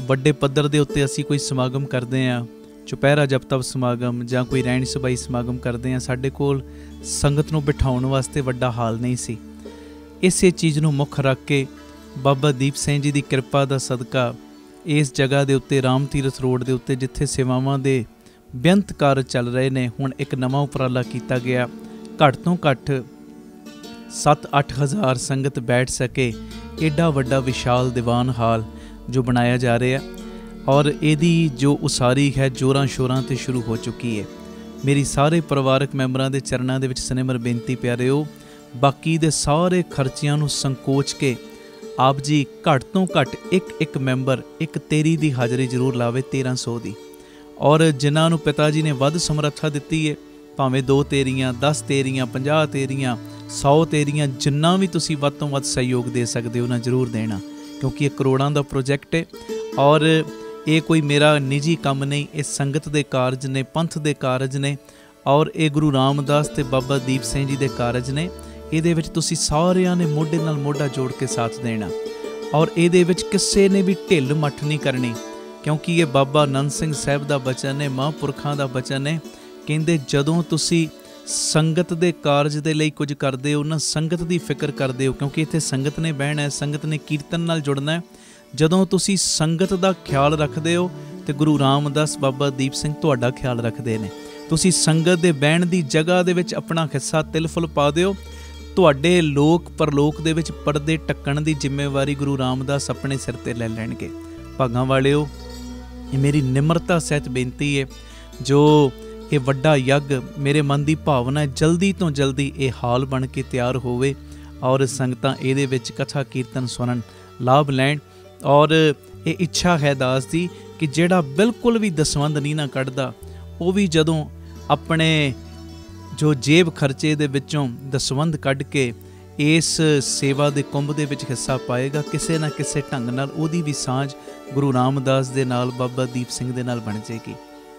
वड्डे पੱਧਰ ਦੇ ਉੱਤੇ ਅਸੀਂ कोई समागम करते हैं, चुपहरा जप तप समागम ਜਾਂ कोई ਰਹਿਣ ਸਬਾਈ समागम करते हैं, साडे कोल संगत नूं बिठाउण वास्ते वड्डा हाल नहीं सी। इसे चीज़ नूं मुੱਖ रख के बाबा दीप सिंह जी की किरपा का सदका इस जगह के उत्ते राम तीरथ रोड के उत्ते जिथे सेवावां दे बेअंत कारज चल रहे ने, हुण एक नवां उपराला किया गया। घट तो घट 7-8 हज़ार संगत बैठ सके एडा वड्डा विशाल दीवान हाल जो बनाया जा रहा है और इहदी जो उसारी है जोरां शोरां ते शुरू हो चुकी है। मेरी सारे परिवारक मैंबरां दे चरणां दे विच सनेमर बेनती प्यारिओ, बाकी दे सारे खर्चियां नूं संकोच के आप जी घट तो घट एक मैंबर एक तेरी दी हाज़री जरूर लावे 1300 दी। और जिन्हां नूं पिता जी ने वध समर्था दित्ती है, भावें 2 तेरियां 10 तेरियां 50 तेरियां 100 तेरियां, जिन्ना भी तुसीं वध तो वध सहयोग दे सकदे हो ना जरूर देना, क्योंकि ये करोड़ां दा प्रोजैक्ट है और ये कोई मेरा निजी काम नहीं, ये संगत दे कारज ने, पंथ दे कारज ने और ये गुरु रामदास ते बाबा दीप सिंह जी दे कारज ने। ਇਹਦੇ ਵਿੱਚ ਤੁਸੀਂ ਸਾਰਿਆਂ ਨੇ ਮੋਢੇ ਨਾਲ ਮੋਢਾ ਜੋੜ ਕੇ ਸਾਥ ਦੇਣਾ ਔਰ ਇਹਦੇ ਵਿੱਚ ਕਿਸੇ ਨੇ ਵੀ ਢਿੱਲ ਮੱਠ ਨਹੀਂ ਕਰਨੀ, ਕਿਉਂਕਿ ਇਹ ਬਾਬਾ ਨੰਦ ਸਿੰਘ ਸਾਹਿਬ ਦਾ ਬਚਨ ਹੈ, ਮਹਾਂਪੁਰਖਾਂ ਦਾ ਬਚਨ ਹੈ। ਕਹਿੰਦੇ ਜਦੋਂ ਤੁਸੀਂ ਸੰਗਤ ਦੇ ਕਾਰਜ ਦੇ ਲਈ ਕੁਝ ਕਰਦੇ ਹੋ ਨਾ, ਸੰਗਤ ਦੀ ਫਿਕਰ ਕਰਦੇ ਹੋ, ਕਿਉਂਕਿ ਇੱਥੇ ਸੰਗਤ ਨੇ ਬਹਿਣਾ ਹੈ, ਸੰਗਤ ਨੇ ਕੀਰਤਨ ਨਾਲ ਜੁੜਨਾ ਹੈ। ਜਦੋਂ ਤੁਸੀਂ ਸੰਗਤ ਦਾ ਖਿਆਲ ਰੱਖਦੇ ਹੋ ਤੇ ਗੁਰੂ ਰਾਮਦਾਸ ਬਾਬਾ ਦੀਪ ਸਿੰਘ ਤੁਹਾਡਾ ਖਿਆਲ ਰੱਖਦੇ ਨੇ। ਤੁਸੀਂ ਸੰਗਤ ਦੇ ਬਹਿਣ ਦੀ ਜਗ੍ਹਾ ਦੇ ਵਿੱਚ ਆਪਣਾ ਹਿੱਸਾ ਤਿਲ ਫੁੱਲ ਪਾ ਦਿਓ, ਤੁਹਾਡੇ ਲੋਕ ਪਰਲੋਕ ਦੇ ਵਿੱਚ ਪਰਦੇ ਢੱਕਣ ਦੀ ਜ਼ਿੰਮੇਵਾਰੀ ਗੁਰੂ ਰਾਮਦਾਸ ਆਪਣੇ ਸਿਰ ਤੇ ਲੈ ਲੈਣਗੇ। ਭਾਗਾਂ ਵਾਲਿਓ, ਇਹ ਮੇਰੀ ਨਿਮਰਤਾ ਸਹਿਤ ਬੇਨਤੀ ਹੈ, ਜੋ ਇਹ ਵੱਡਾ ਯੱਗ ਮੇਰੇ ਮਨ ਦੀ ਭਾਵਨਾ ਹੈ ਜਲਦੀ ਤੋਂ ਜਲਦੀ ਇਹ ਹਾਲ ਬਣ ਕੇ ਤਿਆਰ ਹੋਵੇ ਔਰ ਸੰਗਤਾਂ ਇਹਦੇ ਵਿੱਚ ਕਥਾ ਕੀਰਤਨ ਸੁਣਨ, ਲਾਭ ਲੈਣ। ਔਰ ਇਹ ਇੱਛਾ ਹੈ ਦਾਸ ਦੀ ਕਿ ਜਿਹੜਾ ਬਿਲਕੁਲ ਵੀ ਦਸਵੰਧ ਨਹੀਂ ਨਾ ਕੱਢਦਾ, ਉਹ ਵੀ ਜਦੋਂ ਆਪਣੇ ਜੋ ਜੇਬ ਖਰਚੇ ਦੇ ਵਿੱਚੋਂ ਦਸਵੰਧ ਕੱਢ ਕੇ ਇਸ ਸੇਵਾ ਦੇ ਕੁੰਭ ਦੇ ਵਿੱਚ ਹਿੱਸਾ ਪਾਏਗਾ, ਕਿਸੇ ਨਾ ਕਿਸੇ ਢੰਗ ਨਾਲ ਉਹਦੀ ਵੀ ਸਾਂਝ ਗੁਰੂ ਰਾਮਦਾਸ ਦੇ ਨਾਲ, ਬਾਬਾ ਦੀਪ ਸਿੰਘ ਦੇ ਨਾਲ ਬਣ ਜਾਏਗੀ।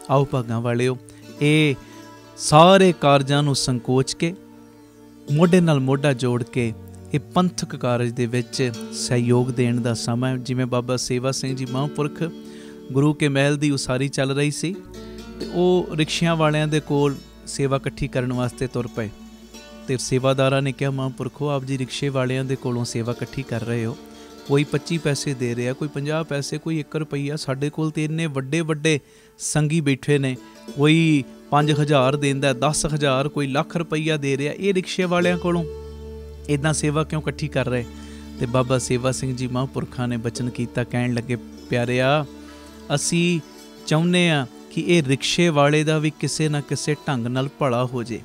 ਆਓ ਭਾਗਾਂ ਵਾਲਿਓ, ਇਹ ਸਾਰੇ ਕਾਰਜਾਂ ਨੂੰ ਸੰਕੋਚ ਕੇ ਮੋਢੇ ਨਾਲ ਮੋਢਾ ਜੋੜ ਕੇ ਇਹ ਪੰਥਕ ਕਾਰਜ ਦੇ ਵਿੱਚ ਸਹਿਯੋਗ ਦੇਣ ਦਾ ਸਮਾਂ ਹੈ। ਜਿਵੇਂ ਬਾਬਾ ਸੇਵਾ ਸਿੰਘ ਜੀ ਮਹਾਂਪੁਰਖ ਗੁਰੂ ਕੇ ਮਹਿਲ ਦੀ ਉਸਾਰੀ ਚੱਲ ਰਹੀ ਸੀ ਅਤੇ ਉਹ ਰਿਕਸ਼ਿਆਂ ਵਾਲਿਆਂ ਦੇ ਕੋਲ ਸੇਵਾ ਇਕੱਠੀ ਕਰਨ ਵਾਸਤੇ ਤੁਰ ਪਏ ਅਤੇ ਸੇਵਾਦਾਰਾਂ ਨੇ ਕਿਹਾ, ਮਹਾਂਪੁਰਖੋ ਆਪ ਜੀ ਰਿਕਸ਼ੇ ਵਾਲਿਆਂ ਦੇ ਕੋਲੋਂ ਸੇਵਾ ਇਕੱਠੀ ਕਰ ਰਹੇ ਹੋ, ਕੋਈ 25 ਪੈਸੇ ਦੇ ਰਿਹਾ, ਕੋਈ 50 ਪੈਸੇ, ਕੋਈ 1 ਰੁਪਈਆ। ਸਾਡੇ ਕੋਲ ਤਾਂ ਇੰਨੇ ਵੱਡੇ ਵੱਡੇ ਸੰਗੀ ਬੈਠੇ ਨੇ, ਕੋਈ 5000 ਦਿੰਦਾ, 10,000, ਕੋਈ ਲੱਖ ਰੁਪਈਆ ਦੇ ਰਿਹਾ, ਇਹ ਰਿਕਸ਼ੇ ਵਾਲਿਆਂ ਕੋਲੋਂ ਇੱਦਾਂ ਸੇਵਾ ਕਿਉਂ ਇਕੱਠੀ ਕਰ ਰਹੇ? ਅਤੇ ਬਾਬਾ ਸੇਵਾ ਸਿੰਘ ਜੀ ਮਹਾਂਪੁਰਖਾਂ ਨੇ ਬਚਨ ਕੀਤਾ, ਕਹਿਣ ਲੱਗੇ, ਪਿਆਰਿਆ ਅਸੀਂ ਚਾਹੁੰਦੇ ਹਾਂ ਕਿ ਇਹ ਰਿਕਸ਼ੇ ਵਾਲੇ ਦਾ ਵੀ ਕਿਸੇ ਨਾ ਕਿਸੇ ਢੰਗ ਨਾਲ ਭਲਾ ਹੋ ਜੇ।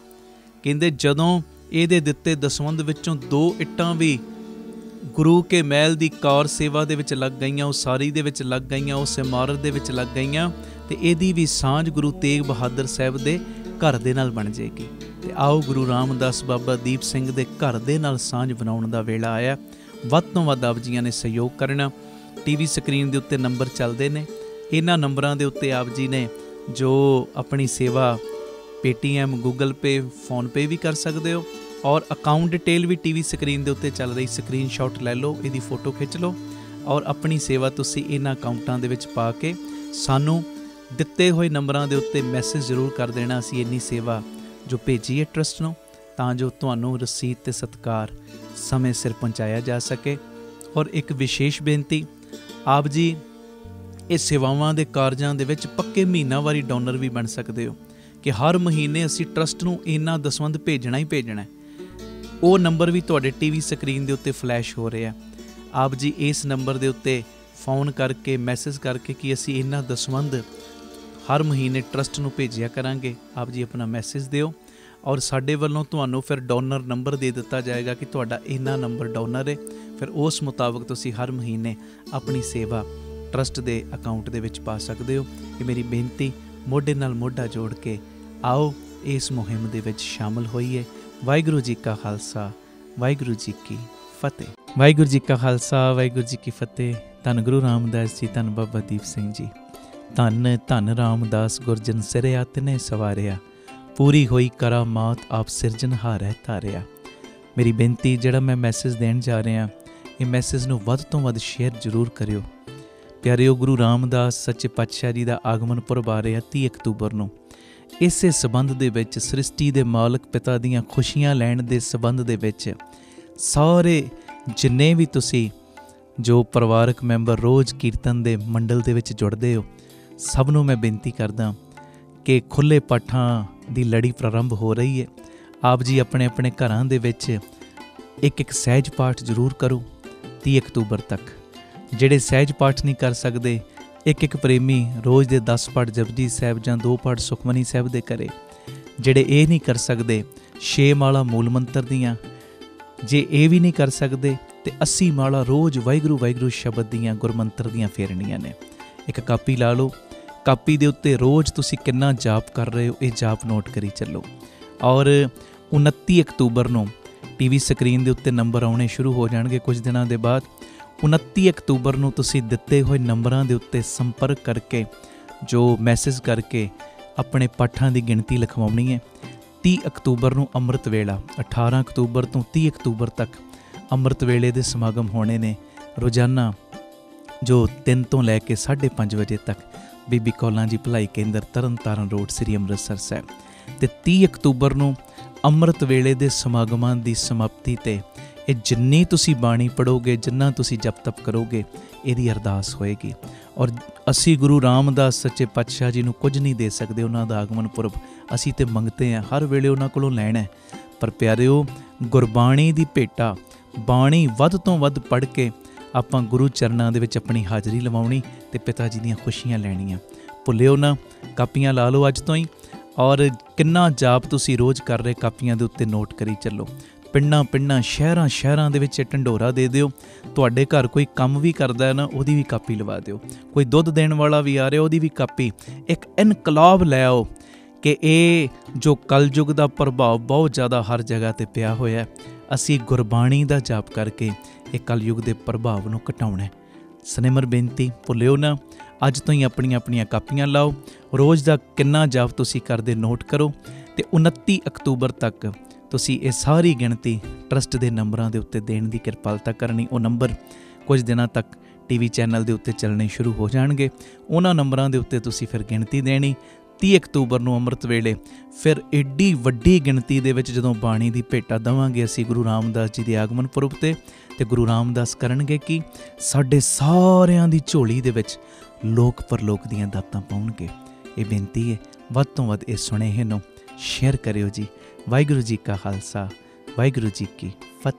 ਕਹਿੰਦੇ ਜਦੋਂ ਇਹਦੇ ਦਿੱਤੇ ਦਸਵੰਧ ਵਿੱਚੋਂ 2 ਇੱਟਾਂ ਵੀ ਗੁਰੂ ਕੇ ਮਹਿਲ ਦੀ ਕਾਰ ਸੇਵਾ ਦੇ ਵਿੱਚ ਲੱਗ ਗਈਆਂ, ਉਸਾਰੀ ਦੇ ਵਿੱਚ ਲੱਗ ਗਈਆਂ, ਉਸ ਇਮਾਰਤ ਦੇ ਵਿੱਚ ਲੱਗ ਗਈਆਂ, ਅਤੇ ਇਹਦੀ ਵੀ ਸਾਂਝ ਗੁਰੂ ਤੇਗ ਬਹਾਦਰ ਸਾਹਿਬ ਦੇ ਘਰ ਦੇ ਨਾਲ ਬਣ ਜਾਏਗੀ। ਅਤੇ ਆਓ ਗੁਰੂ ਰਾਮਦਾਸ ਬਾਬਾ ਦੀਪ ਸਿੰਘ ਦੇ ਘਰ ਦੇ ਨਾਲ ਸਾਂਝ ਬਣਾਉਣ ਦਾ ਵੇਲਾ ਆਇਆ। ਵੱਧ ਤੋਂ ਵੱਧ ਆਪ ਜੀਆਂ ਨੇ ਸਹਿਯੋਗ ਕਰਨਾ। TV ਸਕਰੀਨ ਦੇ ਉੱਤੇ ਨੰਬਰ ਚੱਲਦੇ ਨੇ, ਇਹਨਾਂ ਨੰਬਰਾਂ ਦੇ ਉੱਤੇ ਆਪ ਜੀ ਨੇ ਜੋ ਆਪਣੀ ਸੇਵਾ Paytm, Google Pay, PhonePe ਵੀ ਕਰ ਸਕਦੇ ਹੋ, ਔਰ ਅਕਾਊਂਟ ਡਿਟੇਲ ਵੀ TV ਸਕਰੀਨ ਦੇ ਉੱਤੇ ਚੱਲ ਰਹੀ, ਸਕਰੀਨਸ਼ਾਟ ਲੈ ਲਓ, ਇਹਦੀ ਫੋਟੋ ਖਿੱਚ ਲਓ ਔਰ ਆਪਣੀ ਸੇਵਾ ਤੁਸੀਂ ਇਹਨਾਂ ਅਕਾਊਂਟਾਂ ਦੇ ਵਿੱਚ ਪਾ ਕੇ ਸਾਨੂੰ ਦਿੱਤੇ ਹੋਏ ਨੰਬਰਾਂ ਦੇ ਉੱਤੇ ਮੈਸੇਜ ਜ਼ਰੂਰ ਕਰ ਦੇਣਾ। ਅਸੀਂ ਇੰਨੀ ਸੇਵਾ ਜੋ ਭੇਜੀ ਹੈ ਟਰਸਟ ਨੂੰ, ਤਾਂ ਜੋ ਤੁਹਾਨੂੰ ਰਸੀਦ ਅਤੇ ਸਤਿਕਾਰ ਸਮੇਂ ਸਿਰ ਪਹੁੰਚਾਇਆ ਜਾ ਸਕੇ। ਔਰ ਇੱਕ ਵਿਸ਼ੇਸ਼ ਬੇਨਤੀ, ਆਪ ਜੀ ਇਹ ਸੇਵਾਵਾਂ ਦੇ ਕਾਰਜਾਂ ਦੇ ਵਿੱਚ ਪੱਕੇ ਮਹੀਨਾਵਾਰੀ ਡੋਨਰ ਵੀ ਬਣ ਸਕਦੇ ਹੋ ਕਿ ਹਰ ਮਹੀਨੇ ਅਸੀਂ ਟਰਸਟ ਨੂੰ ਇੰਨਾ ਦਸਵੰਧ ਭੇਜਣਾ ਹੀ ਭੇਜਣਾ। ਉਹ ਨੰਬਰ ਵੀ ਤੁਹਾਡੇ TV ਸਕਰੀਨ ਦੇ ਉੱਤੇ ਫਲੈਸ਼ ਹੋ ਰਿਹਾ। ਆਪ ਜੀ ਇਸ ਨੰਬਰ ਦੇ ਉੱਤੇ ਫੋਨ ਕਰਕੇ ਮੈਸੇਜ ਕਰਕੇ ਕਿ ਅਸੀਂ ਇੰਨਾ ਦਸਵੰਧ ਹਰ ਮਹੀਨੇ ਟਰਸਟ ਨੂੰ ਭੇਜਿਆ ਕਰਾਂਗੇ। ਆਪ ਜੀ ਆਪਣਾ ਮੈਸੇਜ ਦਿਓ ਔਰ ਸਾਡੇ ਵੱਲੋਂ ਤੁਹਾਨੂੰ ਫਿਰ ਡੋਨਰ ਨੰਬਰ ਦੇ ਦਿੱਤਾ ਜਾਏਗਾ ਕਿ ਤੁਹਾਡਾ ਇੰਨਾ ਨੰਬਰ ਡੋਨਰ ਹੈ। ਫਿਰ ਉਸ ਮੁਤਾਬਕ ਤੁਸੀਂ ਹਰ ਮਹੀਨੇ ਆਪਣੀ ਸੇਵਾ ਟਰਸਟ ਦੇ ਅਕਾਊਂਟ ਦੇ ਵਿੱਚ ਪਾ ਸਕਦੇ ਹੋ। ਇਹ ਮੇਰੀ ਬੇਨਤੀ, ਮੋਢੇ ਨਾਲ ਮੋਢਾ ਜੋੜ ਕੇ ਆਓ ਇਸ ਮੁਹਿੰਮ ਦੇ ਵਿੱਚ ਸ਼ਾਮਲ ਹੋਈਏ। ਵਾਹਿਗੁਰੂ ਜੀ ਕਾ ਖਾਲਸਾ, ਵਾਹਿਗੁਰੂ ਜੀ ਕੀ ਫਤਿਹ। ਵਾਹਿਗੁਰੂ ਜੀ ਕਾ ਖਾਲਸਾ, ਵਾਹਿਗੁਰੂ ਜੀ ਕੀ ਫਤਿਹ। ਧੰਨ ਗੁਰੂ ਰਾਮਦਾਸ ਜੀ, ਧੰਨ ਬਾਬਾ ਦੀਪ ਸਿੰਘ ਜੀ। ਧੰਨ ਧੰਨ ਰਾਮਦਾਸ ਗੁਰਜਨ ਸਿਰਿਆ ਤਿਨੇ ਸਵਾਰਿਆ, ਪੂਰੀ ਹੋਈ ਕਰਾਮਾਤ ਆਪ ਸਿਰਜਣਹਾਰੈ ਧਾਰਿਆ। ਮੇਰੀ ਬੇਨਤੀ, ਜਿਹੜਾ ਮੈਂ ਮੈਸੇਜ ਦੇਣ ਜਾ ਰਿਹਾ, ਇਹ ਮੈਸੇਜ ਨੂੰ ਵੱਧ ਤੋਂ ਵੱਧ ਸ਼ੇਅਰ ਜ਼ਰੂਰ ਕਰਿਓ। ਪਿਆਰਿਓ, ਗੁਰੂ ਰਾਮਦਾਸ ਸੱਚੇ ਪਾਤਸ਼ਾਹ ਜੀ ਦਾ ਆਗਮਨ ਪੁਰਬ ਆ ਰਿਹਾ 30 ਅਕਤੂਬਰ ਨੂੰ। ਇਸੇ ਸਬੰਧ ਦੇ ਵਿੱਚ, ਸ੍ਰਿਸ਼ਟੀ ਦੇ ਮਾਲਕ ਪਿਤਾ ਦੀਆਂ ਖੁਸ਼ੀਆਂ ਲੈਣ ਦੇ ਸਬੰਧ ਦੇ ਵਿੱਚ ਸਾਰੇ ਜਿੰਨੇ ਵੀ ਤੁਸੀਂ ਜੋ ਪਰਿਵਾਰਕ ਮੈਂਬਰ ਰੋਜ਼ ਕੀਰਤਨ ਦੇ ਮੰਡਲ ਦੇ ਵਿੱਚ ਜੁੜਦੇ ਹੋ, ਸਭ ਨੂੰ ਮੈਂ ਬੇਨਤੀ ਕਰਦਾ ਕਿ ਖੁੱਲ੍ਹੇ ਪਾਠਾਂ ਦੀ ਲੜੀ ਪ੍ਰਾਰੰਭ ਹੋ ਰਹੀ ਹੈ। ਆਪ ਜੀ ਆਪਣੇ ਆਪਣੇ ਘਰਾਂ ਦੇ ਵਿੱਚ ਇੱਕ ਸਹਿਜ ਪਾਠ ਜ਼ਰੂਰ ਕਰੋ 30 ਅਕਤੂਬਰ ਤੱਕ। ਜਿਹੜੇ ਸਹਿਜ ਪਾਠ ਨਹੀਂ ਕਰ ਸਕਦੇ, ਇੱਕ ਪ੍ਰੇਮੀ ਰੋਜ਼ ਦੇ 10 ਪਾਠ ਜਪਜੀ ਸਾਹਿਬ ਜਾਂ 2 ਪਾਠ ਸੁਖਮਨੀ ਸਾਹਿਬ ਦੇ ਕਰੇ। ਜਿਹੜੇ ਇਹ ਨਹੀਂ ਕਰ ਸਕਦੇ, 6 ਮਾਲਾ ਮੂਲ ਮੰਤਰ ਦੀਆਂ, ਜੇ ਇਹ ਵੀ ਨਹੀਂ ਕਰ ਸਕਦੇ ਤੇ 80 ਮਾਲਾ ਰੋਜ਼ ਵਾਹਿਗੁਰੂ ਵਾਹਿਗੁਰੂ ਸ਼ਬਦ ਦੀਆਂ, ਗੁਰਮੰਤਰ ਦੀਆਂ ਫੇਰਨੀਆਂ ਨੇ। ਇੱਕ ਕਾਪੀ ਲਾ ਲਓ, ਕਾਪੀ ਦੇ ਉੱਤੇ ਰੋਜ਼ ਤੁਸੀਂ ਕਿੰਨਾ ਜਾਪ ਕਰ ਰਹੇ ਹੋ ਇਹ ਜਾਪ ਨੋਟ ਕਰੀ ਚੱਲੋ। ਔਰ 29 ਅਕਤੂਬਰ ਨੂੰ TV ਸਕਰੀਨ ਦੇ ਉੱਤੇ ਨੰਬਰ ਆਉਣੇ ਸ਼ੁਰੂ ਹੋ ਜਾਣਗੇ ਕੁਝ ਦਿਨਾਂ ਦੇ ਬਾਅਦ। 29 ਅਕਤੂਬਰ ਨੂੰ ਤੁਸੀਂ ਦਿੱਤੇ ਹੋਏ ਨੰਬਰਾਂ ਦੇ ਉੱਤੇ ਸੰਪਰਕ ਕਰਕੇ, ਜੋ ਮੈਸੇਜ ਕਰਕੇ ਆਪਣੇ ਪਾਠਾਂ ਦੀ ਗਿਣਤੀ ਲਿਖਵਾਉਣੀ ਹੈ। 30 ਅਕਤੂਬਰ ਨੂੰ ਅੰਮ੍ਰਿਤ ਵੇਲਾ, 18 ਅਕਤੂਬਰ ਤੋਂ 30 ਅਕਤੂਬਰ ਤੱਕ ਅੰਮ੍ਰਿਤ ਵੇਲੇ ਦੇ ਸਮਾਗਮ ਹੋਣੇ ਨੇ ਰੋਜ਼ਾਨਾ, ਜੋ 3 ਤੋਂ ਲੈ ਕੇ 5:30 ਵਜੇ ਤੱਕ ਬੀਬੀ ਕੌਲਾਂ ਜੀ ਭਲਾਈ ਕੇਂਦਰ, ਤਰਨ ਤਾਰਨ ਰੋਡ, ਸ੍ਰੀ ਅੰਮ੍ਰਿਤਸਰ ਸਾਹਿਬ। ਅਤੇ 30 ਅਕਤੂਬਰ ਨੂੰ ਅੰਮ੍ਰਿਤ ਵੇਲੇ ਦੇ ਸਮਾਗਮਾਂ ਦੀ ਸਮਾਪਤੀ 'ਤੇ ਇਹ ਜਿੰਨੀ ਤੁਸੀਂ ਬਾਣੀ ਪੜ੍ਹੋਗੇ, ਜਿੰਨਾ ਤੁਸੀਂ ਜਪ ਤਪ ਕਰੋਗੇ, ਇਹਦੀ ਅਰਦਾਸ ਹੋਏਗੀ। ਔਰ ਅਸੀਂ ਗੁਰੂ ਰਾਮਦਾਸ ਸੱਚੇ ਪਾਤਸ਼ਾਹ ਜੀ ਨੂੰ ਕੁਝ ਨਹੀਂ ਦੇ ਸਕਦੇ, ਉਹਨਾਂ ਦਾ ਆਗਮਨ ਪੁਰਬ ਅਸੀਂ ਤੇ ਮੰਗਤੇ ਹਾਂ, ਹਰ ਵੇਲੇ ਉਹਨਾਂ ਕੋਲੋਂ ਲੈਣਾ। ਪਰ ਪਿਆਰਿਓ, ਗੁਰਬਾਣੀ ਦੀ ਭੇਟਾ, ਬਾਣੀ ਵੱਧ ਤੋਂ ਵੱਧ ਪੜ੍ਹ ਕੇ ਆਪਾਂ ਗੁਰੂ ਚਰਨਾਂ ਦੇ ਵਿੱਚ ਆਪਣੀ ਹਾਜ਼ਰੀ ਲਵਾਉਣੀ ਅਤੇ ਪਿਤਾ ਜੀ ਦੀਆਂ ਖੁਸ਼ੀਆਂ ਲੈਣੀਆਂ। ਭੁੱਲਿਓ ਨਾ, ਕਾਪੀਆਂ ਲਾ ਲਓ ਅੱਜ ਤੋਂ ਹੀ। ਔਰ ਕਿੰਨਾ ਜਾਪ ਤੁਸੀਂ ਰੋਜ਼ ਕਰ ਰਹੇ ਕਾਪੀਆਂ ਦੇ ਉੱਤੇ ਨੋਟ ਕਰੀ ਚੱਲੋ। ਪਿੰਡਾਂ ਪਿੰਡਾਂ ਸ਼ਹਿਰਾਂ ਸ਼ਹਿਰਾਂ ਦੇ ਵਿੱਚ ਢੰਡੋਰਾ ਦੇ ਦਿਓ। ਤੁਹਾਡੇ ਘਰ ਕੋਈ ਕੰਮ ਵੀ ਕਰਦਾ ਹੈ ਨਾ, ਉਹਦੀ ਵੀ ਕਾਪੀ ਲਵਾ ਦਿਓ। ਕੋਈ ਦੁੱਧ ਦੇਣ ਵਾਲਾ ਵੀ ਆ ਰਿਹਾ, ਉਹਦੀ ਵੀ ਕਾਪੀ। ਇੱਕ ਇਨਕਲਾਬ ਲੈ ਆਓ ਕਿ ਇਹ ਜੋ ਕਲਯੁਗ ਦਾ ਪ੍ਰਭਾਵ ਬਹੁਤ ਜ਼ਿਆਦਾ ਹਰ ਜਗ੍ਹਾ 'ਤੇ ਪਿਆ ਹੋਇਆ, ਅਸੀਂ ਗੁਰਬਾਣੀ ਦਾ ਜਾਪ ਕਰਕੇ ਇਹ ਕਲਯੁਗ ਦੇ ਪ੍ਰਭਾਵ ਨੂੰ ਘਟਾਉਣਾ। ਸਨਿਮਰ ਬੇਨਤੀ ਭੁੱਲਿਓ ਨਾ, ਅੱਜ ਤੋਂ ਹੀ ਆਪਣੀਆਂ ਆਪਣੀਆਂ ਕਾਪੀਆਂ ਲਾਓ। ਰੋਜ਼ ਦਾ ਕਿੰਨਾ ਜਾਪ ਤੁਸੀਂ ਕਰਦੇ ਨੋਟ ਕਰੋ ਅਤੇ 29 ਅਕਤੂਬਰ ਤੱਕ ਤੁਸੀਂ ਇਹ ਸਾਰੀ ਗਿਣਤੀ ਟਰਸਟ ਦੇ ਨੰਬਰਾਂ ਦੇ ਉੱਤੇ ਦੇਣ ਦੀ ਕਿਰਪਾਲਤਾ ਕਰਨੀ। ਉਹ ਨੰਬਰ ਕੁਝ ਦਿਨਾਂ ਤੱਕ TV ਚੈਨਲ ਦੇ ਉੱਤੇ ਚੱਲਣੇ ਸ਼ੁਰੂ ਹੋ ਜਾਣਗੇ। ਉਹਨਾਂ ਨੰਬਰਾਂ ਦੇ ਉੱਤੇ ਤੁਸੀਂ ਫਿਰ ਗਿਣਤੀ ਦੇਣੀ। 30 ਅਕਤੂਬਰ ਨੂੰ ਅੰਮ੍ਰਿਤ ਵੇਲੇ ਫਿਰ ਏਡੀ ਵੱਡੀ ਗਿਣਤੀ ਦੇ ਵਿੱਚ ਜਦੋਂ ਬਾਣੀ ਦੀ ਭੇਟਾ ਦੇਵਾਂਗੇ ਅਸੀਂ ਗੁਰੂ ਰਾਮਦਾਸ ਜੀ ਦੇ ਆਗਮਨ ਪੁਰਬ 'ਤੇ, ਅਤੇ ਗੁਰੂ ਰਾਮਦਾਸ ਕਰਨਗੇ ਕਿ ਸਾਡੇ ਸਾਰਿਆਂ ਦੀ ਝੋਲੀ ਦੇ ਵਿੱਚ ਲੋਕ ਪਰਲੋਕ ਦੀਆਂ ਦਾਤਾਂ ਪਾਉਣਗੇ। ਇਹ ਬੇਨਤੀ ਹੈ, ਵੱਧ ਤੋਂ ਵੱਧ ਇਹ ਸੁਨੇਹੇ ਨੂੰ ਸ਼ੇਅਰ ਕਰਿਓ ਜੀ। ਵਾਹਿਗੁਰੂ ਜੀ ਕਾ ਖਾਲਸਾ, ਵਾਹਿਗੁਰੂ ਜੀ ਕੀ ਫਤਿਹ।